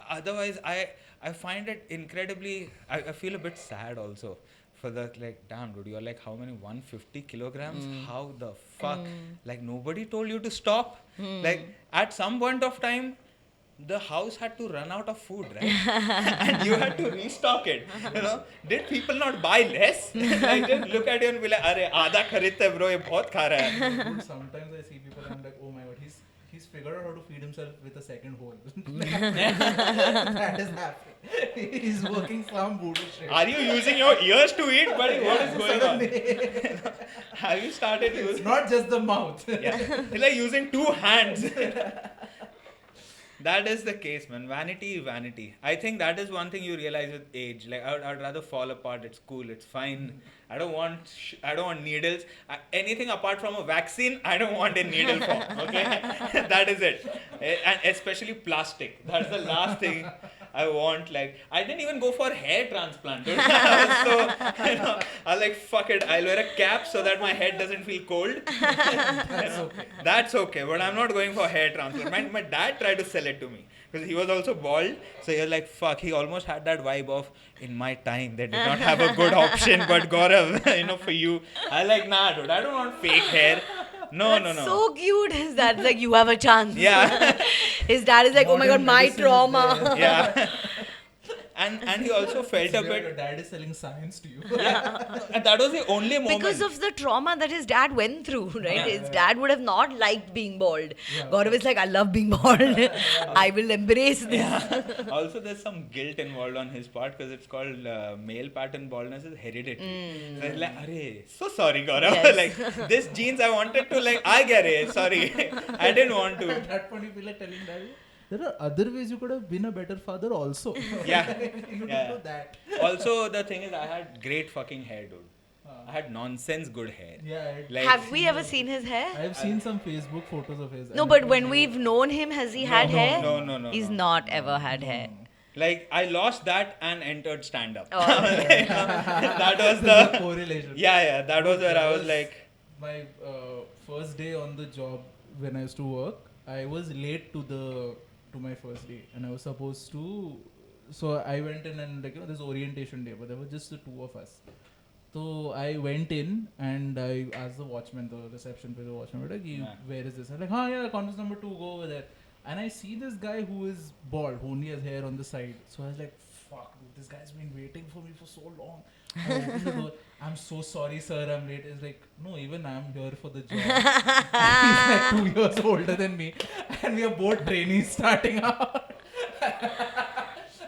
otherwise, I find it incredibly, I feel a bit sad also. For the, like, damn, dude, you're like, how many? 150 kilograms? How the fuck? Like, nobody told you to stop. Like, at some point of time, the house had to run out of food, right? And you had to restock it. You know, did people not buy less? Like, just look at you and be like, "Arey, आधा खरीदते bro, ये बहुत खा रहा है." Dude, sometimes I see people and I'm like, oh my god, he's figured out how to feed himself with a second hole. That is happening. He's working some voodoo shit. Are you using your ears to eat, buddy? What is going on? Have you started It's using? not just the mouth. Yeah, it's like using two hands. That is the case, man. Vanity. I think that is one thing you realize with age. Like, I'd rather fall apart. It's cool. It's fine. I don't want needles. Anything apart from a vaccine, I don't want in needle form. Okay, that is it. And especially plastic. That's the last thing I want. Like, I didn't even go for hair transplant. Dude. I was like, fuck it. I'll wear a cap so that my head doesn't feel cold. That's okay. But I'm not going for hair transplant. My dad tried to sell it to me because he was also bald. So he was like, fuck. He almost had that vibe of, in my time, they did not have a good option. But Gaurav, for you, I like, nah, dude. I don't want fake hair. No. So cute. His dad's like, you have a chance. Yeah. His dad is like, oh my god, Modern my medicine is trauma. there. Yeah. And he also felt a Your bit. dad is selling science to you. Yeah. And that was the only moment. Because of the trauma that his dad went through, right? Yeah. His dad would have not liked being bald. Yeah. Gaurav is like, I love being bald. I will embrace this. Yeah. Also, there's some guilt involved on his part because it's called male pattern baldness is hereditary. So it's like, Arey, so sorry, Gaurav. Yes. Like, this genes I wanted to, like, I get it. Sorry. I didn't want to. At that point, you feel like telling daddy, there are other ways you could have been a better father also. Yeah. You didn't Yeah. know that. Also, the thing is, I had great fucking hair, dude. I had nonsense good hair. Yeah. Like, Have we ever seen his hair? I have seen some Facebook photos of his. No, and but it when was we've known him, has he had hair? No. He's not ever had hair. Like, I lost that and entered stand-up. Oh, okay. That was There's a the... correlation. Yeah, that was where I was like... My first day on the job when I used to work, I was late to to my first day, and I was supposed to. So I went in and this orientation day, but there were just the two of us. So I went in and I asked the watchman, the reception for the watchman, where is this? I'm like, conference number 2, go over there. And I see this guy who is bald, who only has hair on the side. So I was like, fuck, dude, this guy's been waiting for me for so long. I opened the door. I'm so sorry, sir, I'm late. He's like, no, even I'm here for the job. He's like 2 years older than me. And we are both trainees starting out.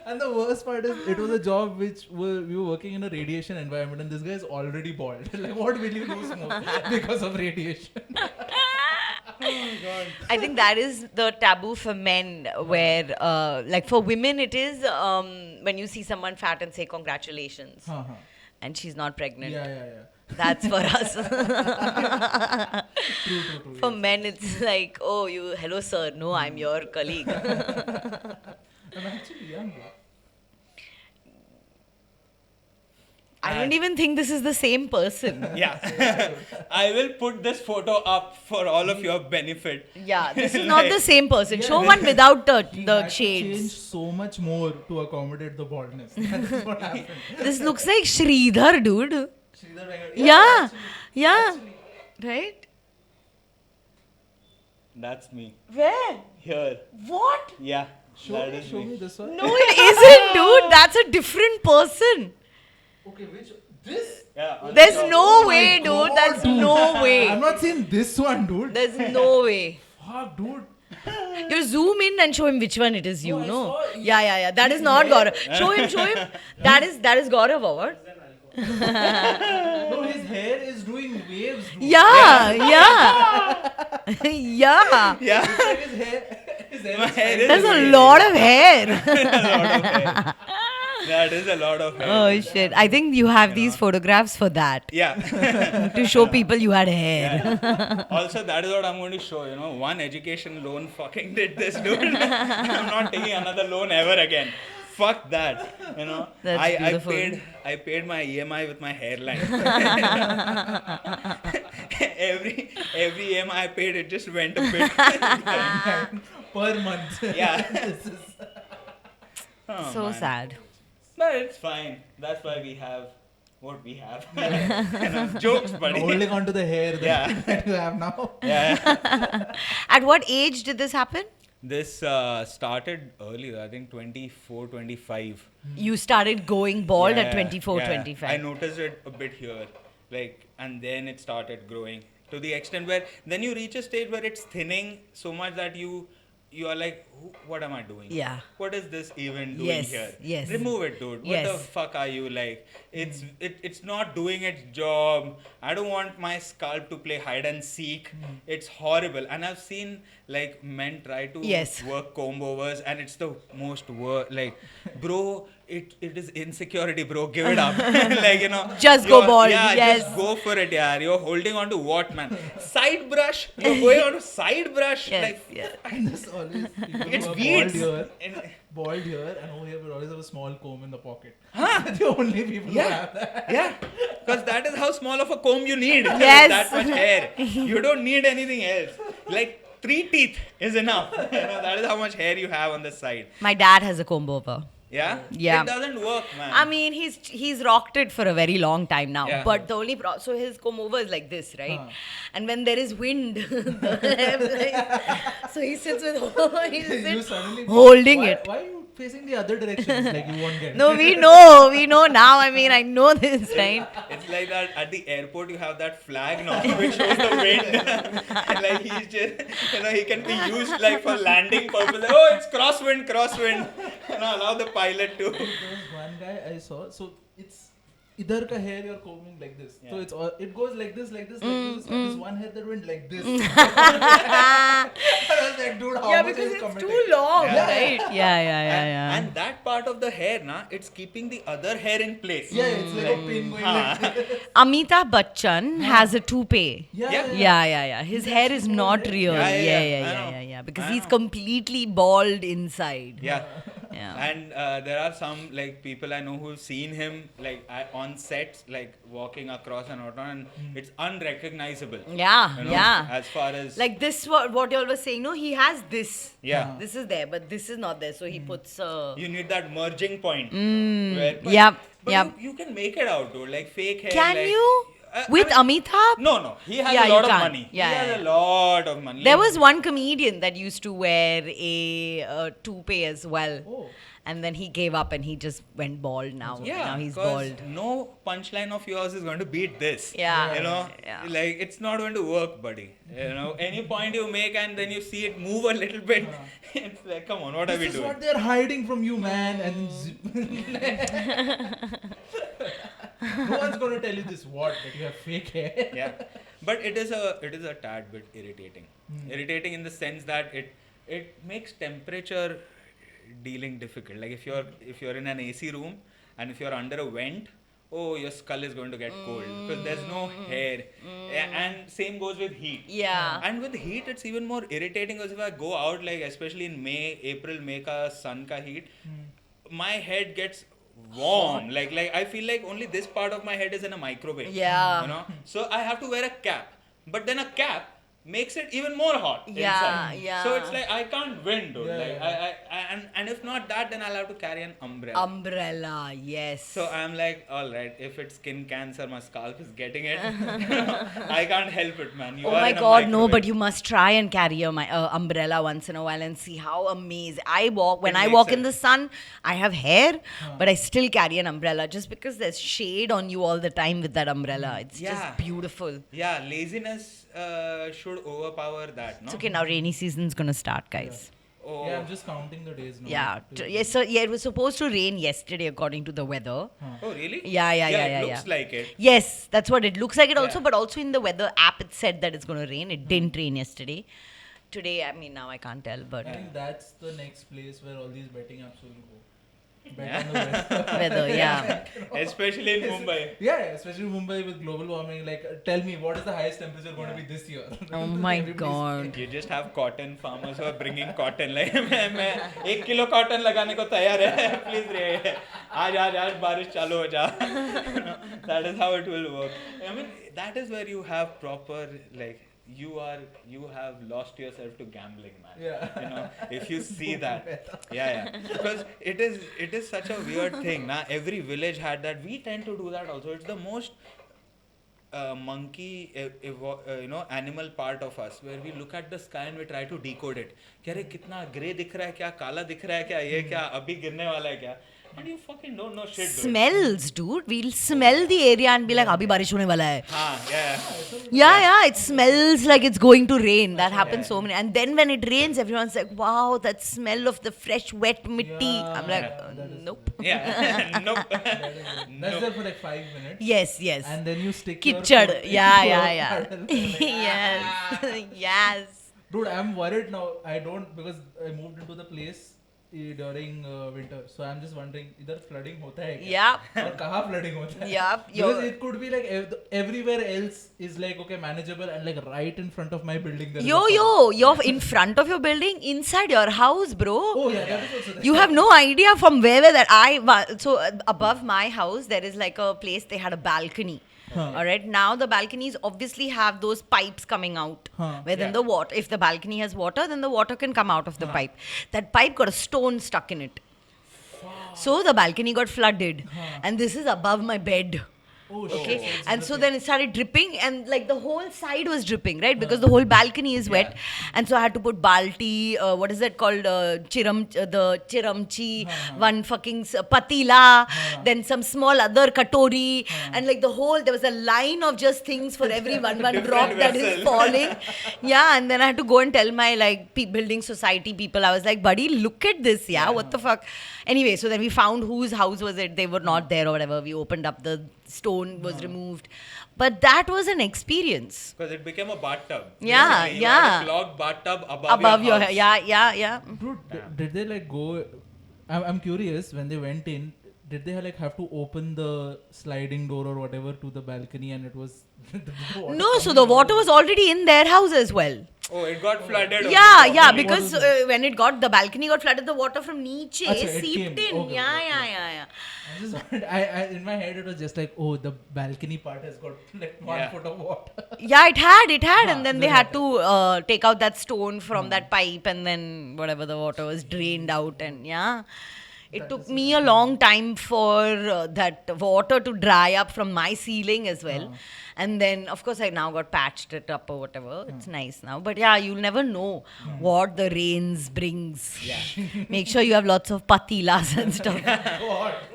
And the worst part is, it was a job we were working in a radiation environment, and this guy is already bald. Like, what will you lose more because of radiation? Oh God. I think that is the taboo for men, where like for women it is when you see someone fat and say congratulations, and she's not pregnant. Yeah. That's for us. True. For men it's like, oh, hello sir, no, I'm your colleague. I'm actually young, bro. I don't even think this is the same person. Yeah. I will put this photo up for all of your benefit. Yeah, this is not the same person. Show one without the Changed shades. so much more to accommodate the baldness. That's what happened. This looks like Sridhar, dude. Sridhar Venkat- Yeah. actually. Yeah. Right? That's me. Where? Here. What? Yeah. Show that me, is show me. me this one. No, it isn't, dude. That's a different person. Okay, which this? Yeah. on There's the top. no my way, dude. God, That's dude. no way. I'm not seeing this one, dude. There's no way. Fuck, dude. You zoom in and show him which one it is. You No, I know. saw it. Yeah. That is not Gaurav. Show him. That is Gaurav, or what? No, his hair is doing waves, dude. Yeah. Yeah. It's like his hair My is hair is There's a amazing. lot of hair. That is a lot of hair. Oh shit! I think you have these photographs for that, Yeah. to show people you had hair. Yeah. Also, that is what I'm going to show. One education loan fucking did this, dude. I'm not taking another loan ever again. Fuck that. That's beautiful. I paid my EMI with my hairline. every EMI I paid, it just went a bit. per month. Yeah. This is Oh, So man. sad. But it's fine. That's why we have what we have. Jokes, buddy. holding on to the hair Yeah. that you have now. Yeah. At what age did this happen? This started earlier, I think 24, 25. You started going bald at Yeah, 24, yeah. 25. I noticed it a bit here. And then it started growing to the extent where then you reach a stage where it's thinning so much that you are like, what am I doing? Yeah. What is this even doing Yes, here? yes. Remove it, dude. What Yes. the fuck are you like? It's not doing its job. I don't want my scalp to play hide and seek. It's horrible. And I've seen men try to Yes. work comb overs, and it's the most bro, it is insecurity, bro. Give it up. Just go you're- bald, Yeah, yes. just go for it, yeah. You're holding on to what, man? Side brush. You're going on to side brush. Yes, yes. And this always people It's who are weeds. bald here, and over here we always have a small comb in the pocket. The only people who have that. Yeah, because that is how small of a comb you need. Yes. That much hair. You don't need anything else. 3 teeth is enough. That is how much hair you have on the side. My dad has a comb over. Yeah? Yeah. It doesn't work, man. I mean, he's rocked it for a very long time now. Yeah. But the only so his comb over is like this, right? And when there is wind, so he sits with You suddenly holding why, it. Why are you facing the other direction? It's like you won't get No, it. we know now. I mean, I know this, right? It's like that at the airport you have that flag now which shows the wind. And he's just, he can be used for landing purposes. Oh, it's crosswind. Allow the pilot to. There was one guy I saw. So it's idhar ka hair you're combing like this. Yeah. So it goes like this. But this one hair that went like this. I was like, dude, how Yeah, much because is it's committing? too long, Yeah. right? Yeah. And that part of the hair, it's keeping the other hair in place. Yeah, it's like a pin going like this. Amitabh Bachchan has a toupee. Yeah. Yeah. His hair is not real. Yeah, I know. Yeah. Because I he's know. completely bald inside. Yeah. Yeah. And there are some like people I know who've seen him like on sets, like walking across and whatnot, and it's unrecognizable. Yeah, You know, yeah. As far as Like this, what y'all were saying, no, he has this. yeah, This is there, but this is not there. So he puts. you need that merging point. Where, Yep, but yep. you can make it out, dude. Like fake hair. Can like, you? With Amitabh? No. He has Yeah, a you lot of can't. money. Yeah, he has yeah. a lot of money. There Like, was one comedian that used to wear a toupee as well. Oh. And then he gave up and he just went bald now. yeah, Now he's 'cause bald. no punchline of yours is going to beat this. Yeah. You know, Yeah. like it's not going to work, buddy. You know, any point you make and then you see it move a little bit, it's like, come on, what are we This is doing? what they're hiding from you, man. And no one's gonna tell you this. What? That you have fake hair. Yeah, but it is a tad bit irritating. Irritating in the sense that it makes temperature dealing difficult. Like if you're in an AC room and if you're under a vent, oh, your skull is going to get cold because there's no hair. And same goes with heat. Yeah. And with heat, it's even more irritating because if I go out, like especially in April, May ka sun ka heat, my head gets warm. Like I feel like only this part of my head is in a microwave. Yeah. You know, so I have to wear a cap. But then a cap makes it even more hot Yeah, inside. yeah. So it's like I can't win, dude. Yeah, like yeah. and if not that, then I'll have to carry an umbrella. Umbrella, yes. So I'm like, all right, if it's skin cancer, my scalp is getting it. I can't help it, man. You Oh are my in a God, no! microwave. But you must try and carry a umbrella once in a while and see how amazing. When It I makes walk it. in the sun, I have hair, but I still carry an umbrella just because there's shade on you all the time with that umbrella. It's Yeah. just beautiful. Yeah, laziness should overpower that, no? It's okay now. Rainy season's gonna start, guys. Oh, Yeah, I'm just counting the days now. Yeah. Yes. So yeah, it was supposed to rain yesterday according to the weather. oh, really? Yeah. It looks like it. Yes, that's what it looks like. It also, Yeah. but also in the weather app, it said that it's gonna rain. It didn't rain yesterday. Today, I mean, now I can't tell, but I think that's the next place where all these betting apps will go. Bet Yeah. on the weather. weather, yeah. Especially in Mumbai. Yeah, especially Mumbai with global warming. Like, tell me, what is the highest temperature going to be this year? Oh my Everybody's- God. You just have cotton farmers who are bringing cotton. Like, मैं 1 kilo cotton लगाने को तैयार है. Please रे. आज बारिश चालू हो जा. That is how it will work. I mean, that is where you have proper like. You have lost yourself to gambling, man. Yeah. You know, if you see that, yeah, because it is such a weird thing. Now every village had that. We tend to do that also. It's the most monkey, animal part of us, where we look at the sky and we try to decode it. क्या रे कितना grey दिख रहा है क्या काला दिख रहा है क्या ये क्या अभी गिरने वाला है क्या? And you fucking don't know shit, dude. Smells, dude. We'll smell the area and be like, "Abhi barish hone wala hai." Yeah. Yeah. It smells like it's going to rain. That happens so many. And then when it rains, everyone's like, "Wow, that smell of the fresh, wet mitti." Yeah. I'm like, That is "Nope." Yeah. Nope. That's there for like 5 minutes. Yes. And then you stick Kitchad. your foot Yeah. into a Yes. Yes. Dude, I'm worried now. I don't, because I moved into the place during winter. So I'm just wondering, इधर flooding होता है क्या? Yep. और कहाँ flooding होता है? Yep. Because it could be like everywhere else is like okay manageable, and like right in front of my building there is a flood. You're in front of your building, inside your house, bro. Oh yeah, that is also there. You have no idea from where above my house there is like a place they had a balcony. All right, now the balconies obviously have those pipes coming out where then the water, if the balcony has water, then the water can come out of the pipe. That pipe got a stone stuck in it, so the balcony got flooded, and this is above my bed. Oh, Okay, shit. and so then it started dripping, and like the whole side was dripping, right? Because the whole balcony is wet, and so I had to put balti, what is that called? The chiramchi, one fucking patila, then some small other katori, and like there was a line of just things for every one drop that is vessel. falling. Yeah, and then I had to go and tell my like building society people. I was like, buddy, look at this, what the fuck? Anyway, so then we found whose house was it. They were not there or whatever. We opened up, the stone was removed. But that was an experience. Because it became a bathtub. Yeah, Basically, you had yeah. a clogged bathtub Above your house. head. Yeah. Dude, did they like go? I'm curious. When they went in, did they like have to open the sliding door or whatever to the balcony, and it was No, so the water was already in their house as well. Oh, it got flooded. Yeah, because when it got, the balcony got flooded, the water from niche Achha, it seeped came. in. Okay, Yeah. I just wanted, I in my head it was just like, oh, the balcony part has got like 1 foot of water. Yeah, it had, and then they they had to take out that stone from that pipe, and then whatever the water was drained out, and yeah. It took me a long time for that water to dry up from my ceiling as well. And then, of course, I now got patched it up or whatever. It's nice now. But yeah, you'll never know what the rains brings. Yeah. Make sure you have lots of patilas and stuff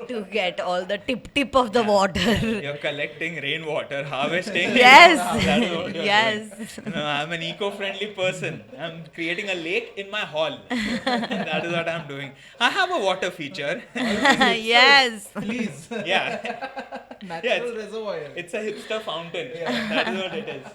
to get all the tip of the water. You're collecting rainwater, harvesting. Yes. That's what you're Yes. doing. No, I'm an eco-friendly person. I'm creating a lake in my hall. That is what I'm doing. I have a water feature. Yes. Please. Yeah. Natural reservoir. It's a hipster fountain. That is what it is.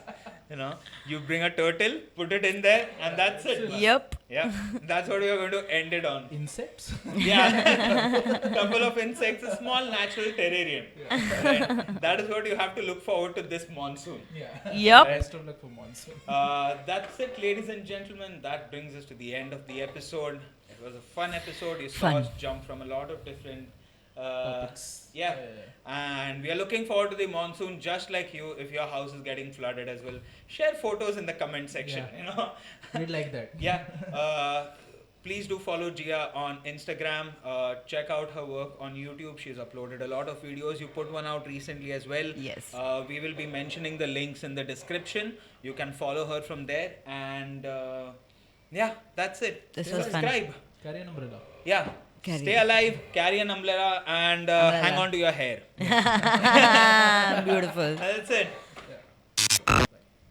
You know, you bring a turtle, put it in there, and that's it. Yep. Yeah. That's what we are going to end it on. Insects? Yeah. Couple of insects, a small natural terrarium. Right. That is what you have to look forward to this monsoon. Yeah. Yep. Best of luck for monsoon. That's it, ladies and gentlemen. That brings us to the end of the episode. It was a fun episode. You saw us jump from a lot of different Topics. Yeah. And we are looking forward to the monsoon, just like you. If your house is getting flooded as well, share photos in the comment section. Yeah. You know. We'd like that. Yeah. Please do follow Jeeya on Instagram. Check out her work on YouTube. She's uploaded a lot of videos. You put one out recently as well. Yes. We will be mentioning the links in the description. You can follow her from there. And yeah, that's it. This was fun. Subscribe. Carry an umbrella. Yeah. Carry Stay alive, carry an umbrella, and hang on to your hair. Beautiful. That's it.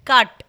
Cut.